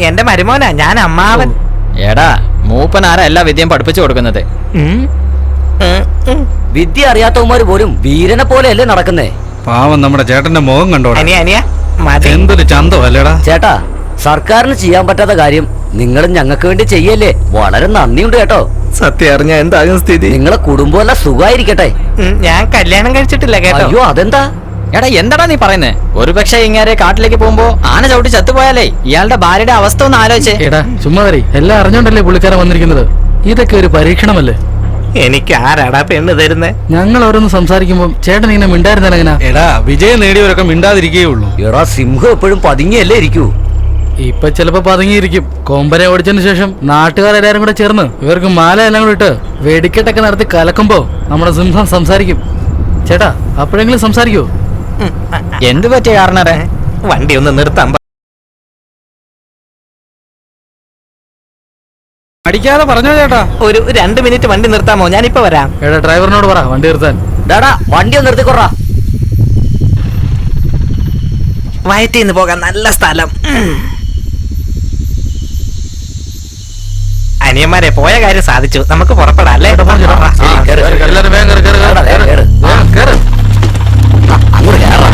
എന്റെ മരുമോനാ, ഞാൻ അമ്മാവൻ. എടാ മൂപ്പൻ ആരാ എല്ലാ വിദ്യയും പഠിപ്പിച്ചു കൊടുക്കുന്നത്? വിദ്യ അറിയാത്തവന്മാര് പോലും വീരനെ പോലെയല്ലേ നടക്കുന്നേ. പാവം നമ്മുടെ ചേട്ടന്റെ മുഖം കണ്ടോടാ. അനിയ മതി. എന്തൊരു ചന്തം അല്ലേടാ. ചേട്ടാ, സർക്കാരിന് ചെയ്യാൻ പറ്റാത്ത കാര്യം നിങ്ങളും ഞങ്ങൾക്ക് വേണ്ടി ചെയ്യല്ലേ. വളരെ നന്ദിയുണ്ട് കേട്ടോ. സത്യം അറിഞ്ഞ എന്താകും സ്ഥിതി? നിങ്ങളെ കുടുംബമെല്ലാം സുഖമായിരിക്കട്ടെ. ഞാൻ കല്യാണം കഴിച്ചിട്ടില്ല കേട്ടോ. അയ്യോ, അതെന്താ? എടാ എന്താടാ നീ പറയുന്നേ? ഒരു പക്ഷേ ഇങ്ങനെ കാട്ടിലേക്ക് പോകുമ്പോ ആന ചവിട്ടി ചത്തുപോയാലേ ഇയാളുടെ ഭാര്യയുടെ അവസ്ഥ ഒന്ന് ആലോചിച്ചേ. എടാ ചുമ്മാ വരി. എല്ലാം അറിഞ്ഞോണ്ടല്ലേ പുള്ളിക്കാരൻ വന്നിരിക്കുന്നത്. ഇതൊക്കെ ഒരു പരീക്ഷണമല്ലേ. എനിക്ക് ആരാടാ പെണ്ണ് തരുന്നേ? ഞങ്ങൾ ഓരോന്ന് സംസാരിക്കുമ്പോ ചേട്ടൻ ഇങ്ങനെ മിണ്ടായിരുന്നാലും എങ്ങനാ? എടാ വിജയം നേടിയവരൊക്കെ മിണ്ടാതിരിക്കുകയുള്ളൂ. എടാ സിംഹം എപ്പോഴും പതുങ്ങിയല്ലേ ഇരിക്കൂ. ഇപ്പൊ ചിലപ്പോ പതുങ്ങിയിരിക്കും. കൊമ്പനെ ഓടിച്ചതിന് ശേഷം നാട്ടുകാരെല്ലാരും കൂടെ ചേർന്ന് ഇവർക്ക് മാല എല്ലാം കൂടെ ഇട്ട് വെടിക്കെട്ടൊക്കെ നടത്തി കലക്കുമ്പോ നമ്മുടെ സിംഹം സംസാരിക്കും. ചേട്ടാ അപ്പോഴെങ്കിലും സംസാരിക്കൂ. എന്ത് പറ്റിയ കാരണറേ? വണ്ടി ഒന്ന് നിർത്താൻ അടിക്കാതെ പറഞ്ഞോ ചേട്ടാ. ഒരു 2 മിനിറ്റ് വണ്ടി നിർത്താമോ? ഞാനിപ്പോ വരാം. എടാ ഡ്രൈവറിനോട് പറ വണ്ടി നിർത്താൻ. ഡാടാ വണ്ടി ഒന്ന് നിർത്തിക്കൊറാ. വയറ്റിന്ന് പോകാൻ നല്ല സ്ഥലം. അനിയന്മാരെ, പോയ കാര്യം സാധിച്ചു. നമുക്ക് പുറപ്പെടാം അല്ലേ? എല്ലാരും വേഗം കേറ്, കേറ്, കേറ്, കേറ്. കേറ്. കേറ്. അങ്ങോട്ട് കേറാ.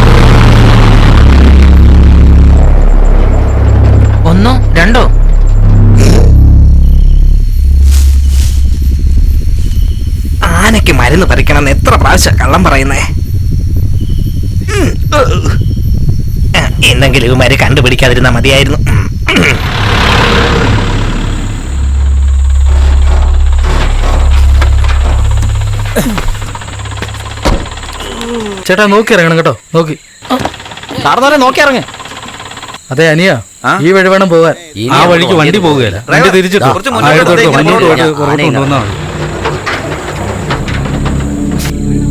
1 2 ആനയ്ക്ക് മരുന്ന് പറിക്കണമെന്ന് എത്ര പ്രാവശ്യം കള്ളം പറയുന്നേ. എന്നെങ്കിലും ഇവന്മാരെ കണ്ടുപിടിക്കാതിരുന്നാ മതിയായിരുന്നു. ചേട്ടാ നോക്കി ഇറങ്ങണം കേട്ടോ. നോക്കി. സാറിനെ നോക്കി ഇറങ്ങ്. അതെ അനിയ, ഈ വഴി വേണം പോകാൻ. ആ വഴിക്ക് വണ്ടി പോകുകയല്ല. വണ്ടി തിരിച്ചിട്ട് കുറച്ച് മുന്നോട്ട് മുന്നോട്ട് പോയിട്ട് പുറകോട്ട് കൊണ്ടുവന്നാ മതി.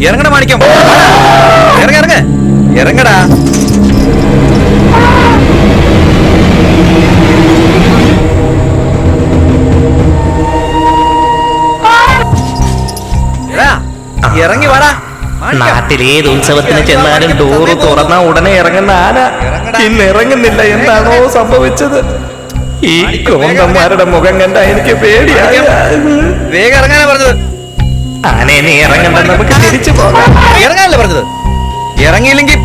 ഇറങ്ങണ മാണിക്കം. ഇറങ്ങ ഇറങ്ങടാ. ഇറങ്ങി വാടാ. നാട്ടിലേത് ഉത്സവത്തിന് ചെന്നാലും ഡോറ് തുറന്ന ഉടനെ ഇറങ്ങുന്ന ആന ഇന്ന് ഇറങ്ങുന്നില്ല. എന്താണോ സംഭവിച്ചത്? ഈ കോന്തന്മാരുടെ മുഖം കണ്ട എനിക്ക് പേടിയായി. വേഗം ഇറങ്ങാനാ പറഞ്ഞത്. ആനെ നീ ഇറങ്ങണ്ട, നമുക്ക് തിരിച്ചു പോകാം. ഇറങ്ങാനല്ലേ പറഞ്ഞത്? ഇറങ്ങിയില്ലെങ്കിൽ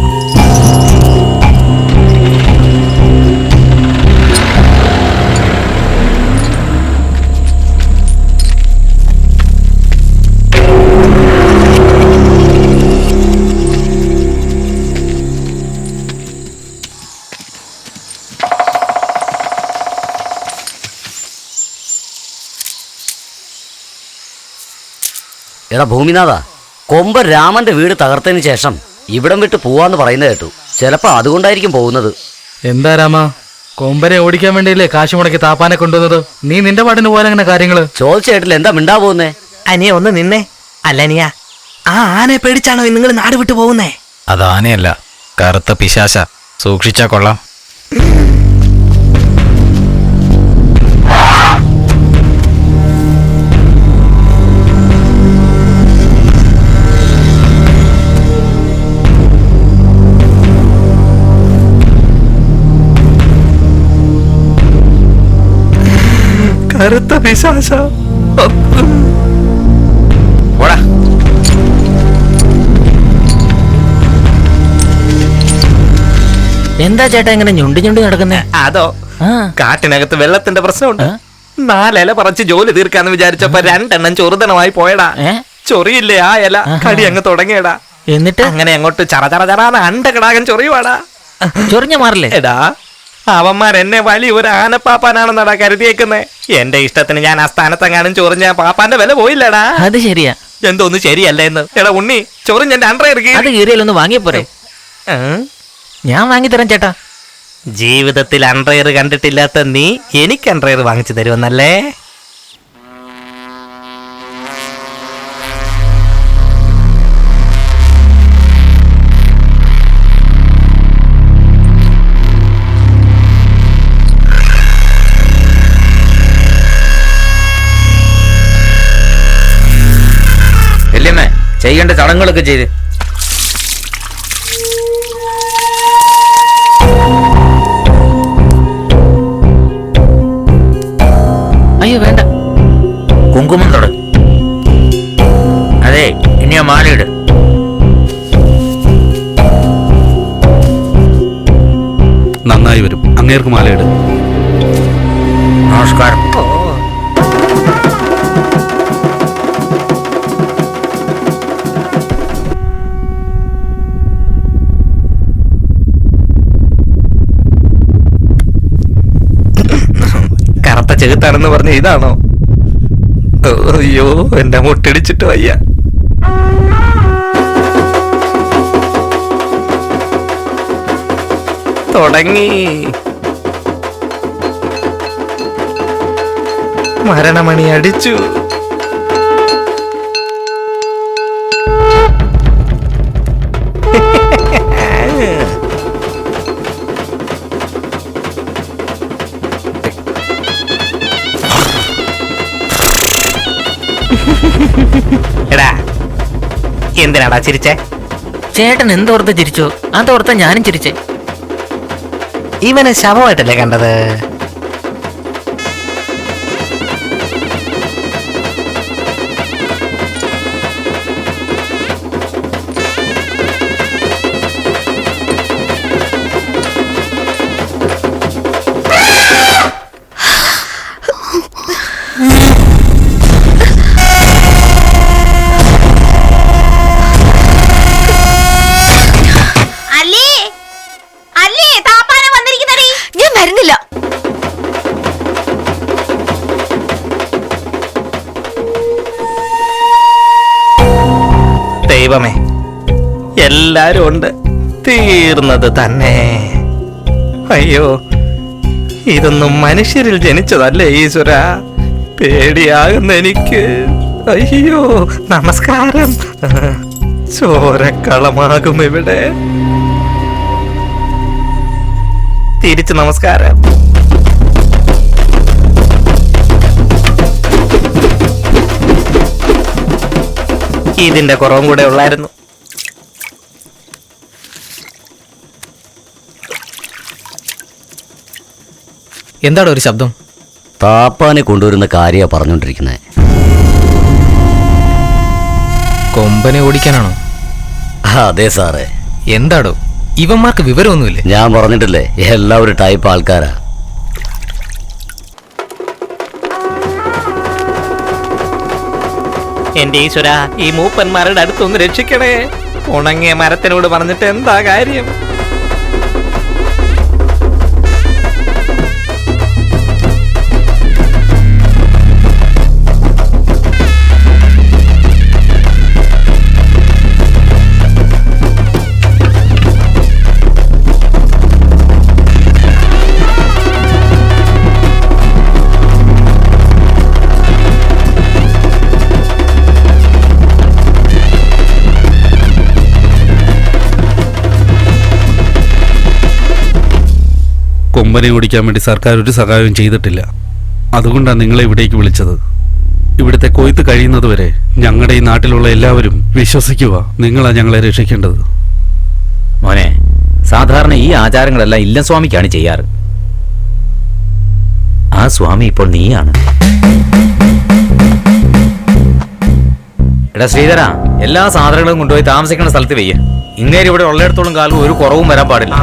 എടാ ഭൂമിനാഥ, കൊമ്പൻ രാമന്റെ വീട് തകർത്തതിന് ശേഷം ഇവിടം വിട്ട് പോവാന്ന് പറയുന്നത് കേട്ടു. ചിലപ്പോ അതുകൊണ്ടായിരിക്കും പോകുന്നത്. എന്താ രാമ, കൊമ്പനെ ഓടിക്കാൻ വേണ്ടിയല്ലേ കാശ് മുടക്കി താപ്പാനെ കൊണ്ടുവന്നത്? നീ നിന്റെ പാട്ടിന് പോകാൻ അങ്ങനെ കാര്യങ്ങള് ചോദിച്ചേട്ടില്ല. എന്താ മിണ്ടാ പോകുന്നേ? അനിയ ഒന്ന് നിന്നേ. അല്ല അനിയ, ആ ആനയെ പേടിച്ചാണോ നിങ്ങൾ നാട് വിട്ടു പോകുന്നേ? അത് ആനയല്ല, കറുത്ത പിശാശ. സൂക്ഷിച്ചാ കൊള്ളാം. കറുത്ത പിശാച. പോടാ. എന്താ ചേട്ടാ ഇങ്ങനെ ഞുണ്ടി ഞുണ്ടി നടക്കുന്നേ? അതോ കാട്ടിനകത്ത് വെള്ളത്തിന്റെ പ്രശ്നമുണ്ട്. 4 ഇല പറിച്ച് ജോലി തീർക്കാന്ന് വിചാരിച്ചപ്പോ 2 എണ്ണം ചൊറുതനമായി പോയടാ. ചൊറിയില്ലേ ആ ഇല, കടി അങ്ങ് തുടങ്ങിയടാ. എന്നിട്ട് അങ്ങനെ അങ്ങോട്ട് ചറ ചറ ചറാന്ന് അണ്ടകടാകൻ ചൊറിയുവാടാ. ചൊറിഞ്ഞ മാറില്ലേ? എടാ അവന്മാർ എന്നെ വലിയ ഒരു ആനപ്പാപ്പാനാണെന്നടാ കരുതിയേക്കുന്നേ. എന്റെ ഇഷ്ടത്തിന് ഞാൻ ആ സ്ഥാനത്തെങ്ങാനും ചൊറിഞ്ഞ പാപ്പാന്റെ വില പോയില്ലടാ. അത് ശരിയാ. എന്തോന്ന് ശരിയല്ല എന്ന്. എടാ ഉണ്ണി, ചൊറിഞ്ഞ എന്റെ അണ്ടർ ഇറക്കി. അത് കീറിയാലൊന്ന് വാങ്ങിയപ്പോരെ? ഞാൻ വാങ്ങിത്തരാം ചേട്ടാ. ജീവിതത്തിൽ അണ്ടർവെയർ കണ്ടിട്ടില്ലാത്ത നീ എനിക്ക് അണ്ടർവെയർ വാങ്ങിച്ചു തരുമെന്നല്ലേ? വല്യമ്മേ, ചെയ്യേണ്ട ചടങ്ങുകളൊക്കെ ചെയ്ത്. അയ്യോ വേണ്ട. കുങ്കുമം തൊട. അതെ, ഇനി ആ മാലയിട്. നന്നായി വരും. അങ്ങേർക്ക് മാലയിട്. നമസ്കാരം. കറുത്ത ചെകുത്താണെന്ന് പറഞ്ഞ ഇതാണോ? അയ്യോ, എന്റെ മുട്ടിടിച്ചിട്ട് വയ്യ. തുടങ്ങി. മരണമണി അടിച്ചു. എടാ, എന്തിനാടാ ചിരിച്ചേ? ചേട്ടൻ എന്തോർത്ത് ചിരിച്ചോ അതോർത്ത ഞാനും ചിരിച്ചേ. ഇവനെ ശവമായിട്ടല്ലേ കണ്ടത്? ദൈവമേ, എല്ലാരും ഉണ്ട്. തീർന്നത് തന്നെ. അയ്യോ, ഇതൊന്നും മനുഷ്യരിൽ ജനിച്ചതല്ലേ ഈശ്വര. പേടിയാകുന്ന എനിക്ക്. അയ്യോ, നമസ്കാരം. ചോരക്കളമാകും ഇവിടെ. തിരിച്ചു നമസ്കാരം. ഇതിന്റെ കുറവും കൂടെ ഉള്ളായിരുന്നു. എന്താണ് ഒരു ശബ്ദം? താപ്പാനെ കൊണ്ടുവരുന്ന കാര്യ പറഞ്ഞോണ്ടിരിക്കുന്നത്. കൊമ്പനെ ഓടിക്കാനാണോ? അതെ സാറേ. എന്താടോ ഇവന്മാർക്ക് വിവരമൊന്നുമില്ലേ? ഞാൻ പറഞ്ഞിട്ടില്ലേ, എല്ലാവരും ടൈപ്പ് ആൾക്കാരാ. എന്റെ ഈശ്വര, ഈ മൂപ്പന്മാരുടെ അടുത്തൊന്ന് രക്ഷിക്കണേ. ഉണങ്ങിയ മരത്തിനോട് പറഞ്ഞിട്ട് എന്താ കാര്യം? കൊമ്പനെ ഓടിക്കാൻ വേണ്ടി സർക്കാർ ഒരു സഹായവും ചെയ്തിട്ടില്ല. അതുകൊണ്ടാണ് നിങ്ങളെ ഇവിടേക്ക് വിളിച്ചത്. ഇവിടുത്തെ കൊയ്ത്ത് കഴിയുന്നതുവരെ ഞങ്ങളുടെ ഈ നാട്ടിലുള്ള എല്ലാവരും വിശ്വസിക്കുക, നിങ്ങളാ ഞങ്ങളെ രക്ഷിക്കേണ്ടത്. മോനെ, സാധാരണ ഈ ആചാരങ്ങളെല്ലാം ഇല്ലം സ്വാമിക്കാണ് ചെയ്യാറ്. ആ സ്വാമി ഇപ്പോൾ നീയാണ്. എടാ ശ്രീധര, എല്ലാ സാധനങ്ങളും കൊണ്ടുപോയി താമസിക്കുന്ന സ്ഥലത്ത് വെയ്യ. ഇങ്ങേര് ഇവിടെ ഉള്ളിടത്തോളം കാലം ഒരു കുറവും വരാൻ പാടില്ല.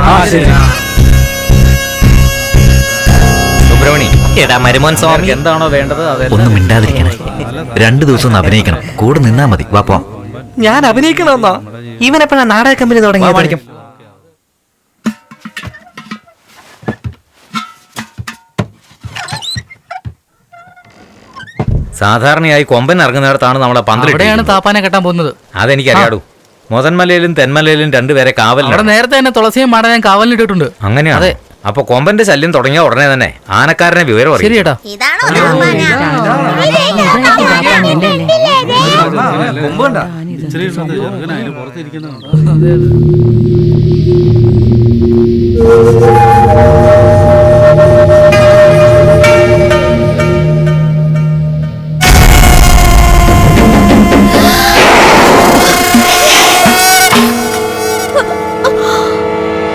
സുബ്രഹ്മണി, എടാ മരുമോൻ സ്വാമി, എന്താണോ വേണ്ടത് ഒന്നും മിണ്ടാതിരിക്കണം. 2 ദിവസം ഒന്ന് അഭിനയിക്കണം. കൂടെ നിന്നാ മതി. വാ പോവാം. ഞാൻ അഭിനയിക്കണമെന്നോ? ഇവനെപ്പോഴാ നാടക കമ്പനി തുടങ്ങിയത്? സാധാരണയായി കൊമ്പൻ ഇറങ്ങുന്നിടത്താണ് നമ്മളെ അവിടെയാണ് താപ്പാനെ കെട്ടാൻ പോകുന്നത്. അതെനിക്കറിയാടൂ. മുതന്മലയിലും തെന്മലയിലും 2 പേരെ അവിടെ കാവലിലാണ്. നേരത്തെ തന്നെ തുളസിയും മാടാൻ ഞാൻ കാവലിനിട്ടിട്ടുണ്ട്. അങ്ങനെയാണ്. അപ്പൊ കൊമ്പന്റെ ശല്യം തുടങ്ങിയ ഉടനെ തന്നെ ആനക്കാരനെ വിവരം ശരി അറിയും. ചേട്ടാ. ഇതാണോ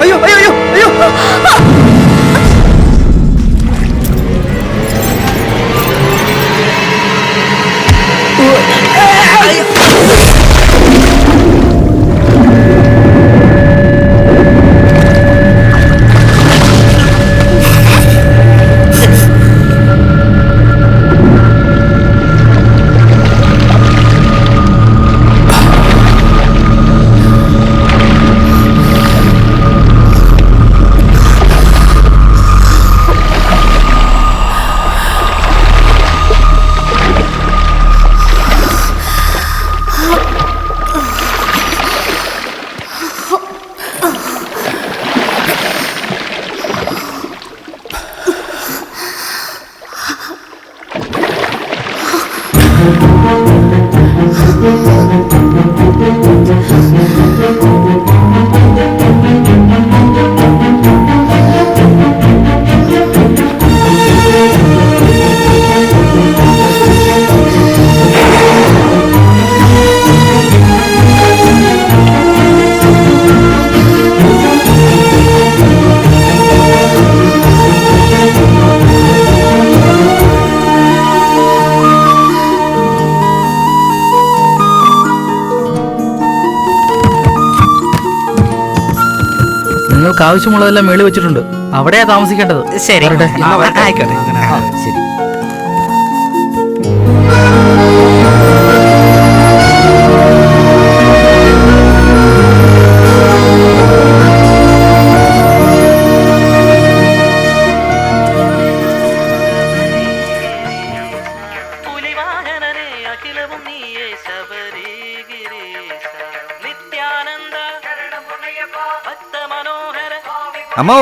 അയ്യോ അയ്യോ അയ്യോ അയ്യോ! നിങ്ങൾക്ക് ആവശ്യമുള്ളതെല്ലാം മേളി വെച്ചിട്ടുണ്ട്. അവിടെയാ താമസിക്കേണ്ടത്. ശരി, വരട്ടെ. ആയിക്കോട്ടെ. ശരി. അമ്മോ,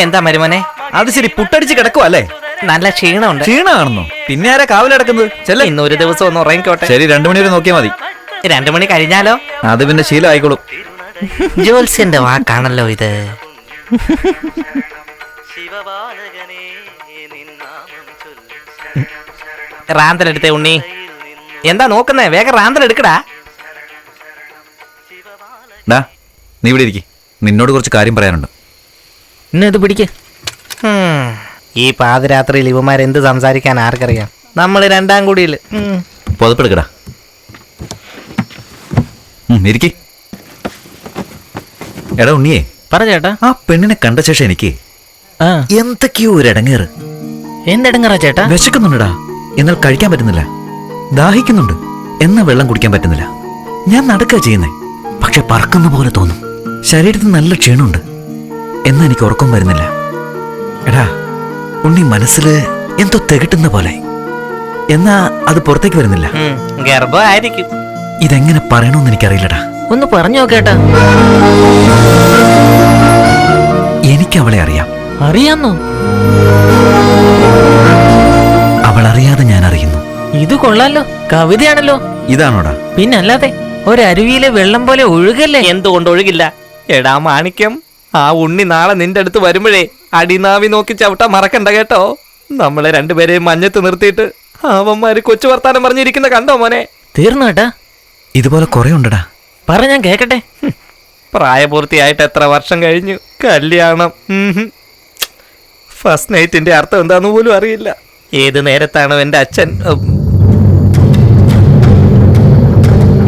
എന്താ മരുമോനെ? അത് ശരി, പുട്ടടിച്ച് കിടക്കുവാ അല്ലേ? നല്ല ക്ഷീണമുണ്ട്. ക്ഷീണമാണെന്നോ? പിന്നെ ആരാ കാവലടക്കുന്നത്? ചെല്ല. ഇന്ന് ഒരു ദിവസം ഒന്ന് ഉറങ്ങിക്കോട്ടെ. ശരി, 2 മണി വരെ നോക്കിയാൽ മതി. 2 മണി കഴിഞ്ഞാലോ? അത് പിന്നെ ശീലം ആയിക്കോളും. ജോത്സ്യന്റെ വാക്കാണല്ലോ ഇത്. റാന്തലെടുത്തേ ഉണ്ണി. എന്താ നോക്കുന്നേ? വേഗം റാന്തലെടുക്കടാ. ഡാ, നീ ഇവിടെ ഇരിക്കും. നിന്നോട് കുറച്ച് കാര്യം പറയാനുണ്ട്. ഇന്നത് പിടിക്ക്. ഈ പാതിരാത്രിയിൽ ഇവന്മാരെന്ത് സംസാരിക്കാൻ ആർക്കറിയാം? നമ്മൾ 2-ാം കുടിയിൽ. പുതപ്പെടുക്കടാ. ഇരിക്കി. എടാ ഉണ്ണിയേ, പറ ചേട്ടാ. ആ പെണ്ണിനെ കണ്ട ശേഷം എനിക്ക് എന്തൊക്കെയോ ഒരു ഇടങ്ങേറ്. എന്തെടങ്ങറാ ചേട്ടാ? വിശക്കുന്നുണ്ടടാ, എന്നാൽ കഴിക്കാൻ പറ്റുന്നില്ല. ദാഹിക്കുന്നുണ്ട്, എന്നാ വെള്ളം കുടിക്കാൻ പറ്റുന്നില്ല. ഞാൻ നടക്കുക ചെയ്യുന്നേ, പക്ഷെ പറക്കുന്ന പോലെ തോന്നും. ശരീരത്തിന് നല്ല ക്ഷീണമുണ്ട്, എന്നാ എനിക്ക് ഉറക്കം വരുന്നില്ല. എടാ ഉണ്ണി, മനസ്സില് എന്തോ തികട്ടുന്ന പോലെ, എന്നാ അത് പുറത്തേക്ക് വരുന്നില്ല. ഗർഭമായിരിക്കും. ഇതെങ്ങനെ പറയണമെന്ന് എനിക്കറിയില്ലടാ. ഒന്ന് പറഞ്ഞു നോക്കേട്ടാ. എനിക്ക് അവളെ അറിയാം. അറിയാന്നോ? അവളറിയാതെ ഞാൻ അറിയുന്നു. ഇത് കൊള്ളാലോ, കവിതയാണല്ലോ. ഇതാണോടാ? പിന്നല്ലാതെ. ഒരരുവിയിലെ വെള്ളം പോലെ ഒഴുകല്ലേ. എന്തുകൊണ്ട് ഒഴുകില്ല? എടാ മാണിക്യം, ആ ഉണ്ണി നാളെ നിന്റെ അടുത്ത് വരുമ്പോഴേ അടിനാവി നോക്കി ചവിട്ടാ മറക്കണ്ട കേട്ടോ. നമ്മളെ 2 പേരെയും മഞ്ഞത്ത് നിർത്തിയിട്ട് അവന്മാര് കൊച്ചു വർത്താനം പറഞ്ഞിരിക്കുന്ന കണ്ടോ മോനെ? തീർന്നു കേട്ടാ. ഇതുപോലെ കുറെ ഉണ്ടടാ. പറ, ഞാൻ കേക്കട്ടെ. പ്രായപൂർത്തിയായിട്ട് എത്ര വർഷം കഴിഞ്ഞു? കല്യാണം. ഫസ്റ്റ് നൈറ്റിന്റെ അർത്ഥം എന്താന്ന് പോലും അറിയില്ല. ഏത് നേരത്താണോ എൻ്റെ അച്ഛൻ.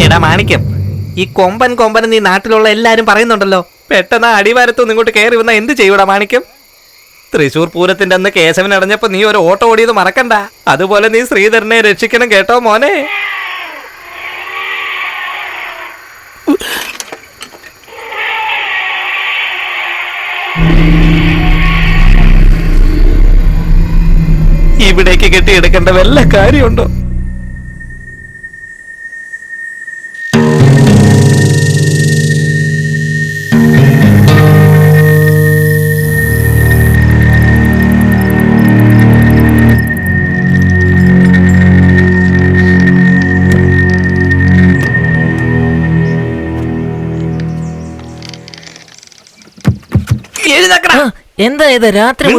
എടാ മാണിക്യം, ഈ കൊമ്പൻ നീ നാട്ടിലുള്ള എല്ലാരും പറയുന്നുണ്ടല്ലോ. പെട്ടെന്ന് അടിവാരത്തൊന്നും ഇങ്ങോട്ട് കയറി വന്നാൽ എന്ത് ചെയ്യൂടാ മാണിക്യം? തൃശൂർ പൂരത്തിന്റെ അന്ന് കേശവൻ അടഞ്ഞപ്പോ നീ ഒരു ഓട്ടോ ഓടിയത് മറക്കണ്ട. അതുപോലെ നീ ശ്രീധരനെ രക്ഷിക്കണം കേട്ടോ മോനെ. ഇവിടേക്ക് കെട്ടിയെടുക്കേണ്ട വല്ല കാര്യമുണ്ടോ? എന്താ ഇത് രാത്രി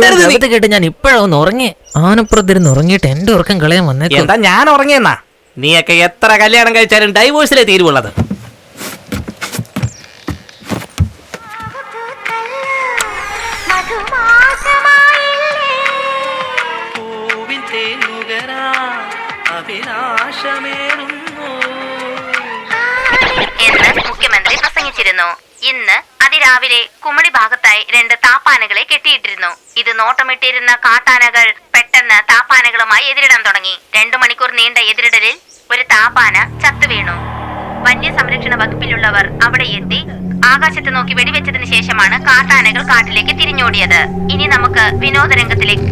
കേട്ട് ഞാൻ ഇപ്പോഴൊന്ന് ഉറങ്ങി. ആനപ്പുറത്തിരുന്ന് ഉറങ്ങിയിട്ട് എന്റെ ഉറക്കം കളയാൻ വന്നേക്കും. എന്താ ഞാൻ ഉറങ്ങിയെന്നാ? നീയൊക്കെ എത്ര കല്യാണം കഴിച്ചാലും ഡൈവോഴ്സിലേ തീരുവുള്ളത്. എന്ന് മുഖ്യമന്ത്രി പ്രസംഗിച്ചിരുന്നു. ഇന്ന് അതിരാവിലെ കുമളി ഭാഗത്തായി 2 താപ്പാനകളെ കെട്ടിയിട്ടിരുന്നു. ഇത് നോട്ടമിട്ടിരുന്ന കാട്ടാനകൾ പെട്ടെന്ന് താപ്പാനകളുമായി എതിരിടാൻ തുടങ്ങി. 2 മണിക്കൂർ നീണ്ട എതിരിടലിൽ ഒരു താപ്പാന ചത്തുവീണു. വന്യസംരക്ഷണ വകുപ്പിലുള്ളവർ അവിടെ എത്തി ആകാശത്ത് നോക്കി വെടിവെച്ചതിന് ശേഷമാണ് കാട്ടാനകൾ കാട്ടിലേക്ക് തിരിഞ്ഞോടിയത്. ഇനി നമുക്ക് വിനോദരംഗത്തിലേക്ക്.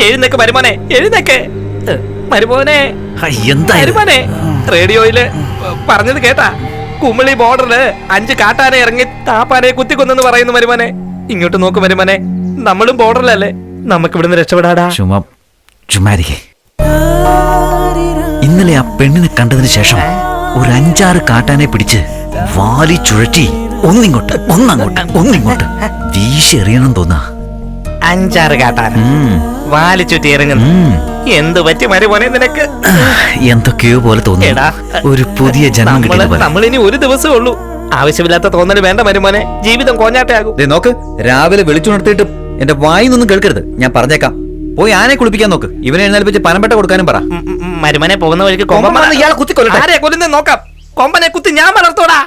എഴുന്നേക്ക് മരുമോനെ, എഴുന്നേക്ക് മരുമോനെ. റേഡിയോയില് പറഞ്ഞത് കേട്ടാ? കുമളി ബോർഡറില് 5 കാട്ടാന ഇറങ്ങി താപ്പാനയെ കുത്തിക്കൊന്നെന്ന് പറയുന്നു മരുമോനെ. ഇങ്ങോട്ട് നോക്ക് മരുമോനെ, നമ്മളും ബോർഡറിലല്ലേ, നമുക്ക് ഇവിടുന്ന് രക്ഷപ്പെടാടാ. ചുമ്മാരിക്കേ. ഇന്നലെ ആ പെണ്ണിനെ കണ്ടതിന് ശേഷം ഒരു 5-6 കാട്ടാനെ പിടിച്ച് വാലി ചുഴറ്റി ഒന്നിങ്ങോട്ട് ഒന്നിങ്ങോട്ട് വീശി എറിയണം തോന്നാ. 5-6 കാട്ടാന വാലി ചുറ്റി ഇറങ്ങുന്നു. എന്ത് പറ്റി മരുമോനെ നിനക്ക്? എന്തൊക്കെയോ പോലെ തോന്നുന്നു. ഒരു പുതിയ ജന്മം കിട്ടിയത്. നമ്മളിനി ഒരു ദിവസമേ ഉള്ളൂ. ആവശ്യമില്ലാത്ത തോന്നൽ വേണ്ട മരുമോനെ, ജീവിതം കോഞ്ഞാട്ടയാകും. നോക്ക്, രാവിലെ വിളിച്ചുണർത്തിയിട്ട് എന്റെ വായിന്നൊന്നും കേൾക്കരുത്. ഞാൻ പറഞ്ഞേക്കാം. പോയി ആനെ കുളിപ്പിക്കാൻ നോക്ക്. ഇവനെ എഴുന്നേൽപ്പിച്ച് പനമ്പെട്ട കൊടുക്കാനും പറ. മരുമനെ പോകുന്ന വഴിക്ക് ഇയാളെ കുത്തിക്കൊല്ലട്ടെ. ആരെ കൊല്ലുന്ന നോക്കാം. കൊമ്പനെ കുത്തി ഞാൻ വളർത്തോടാ.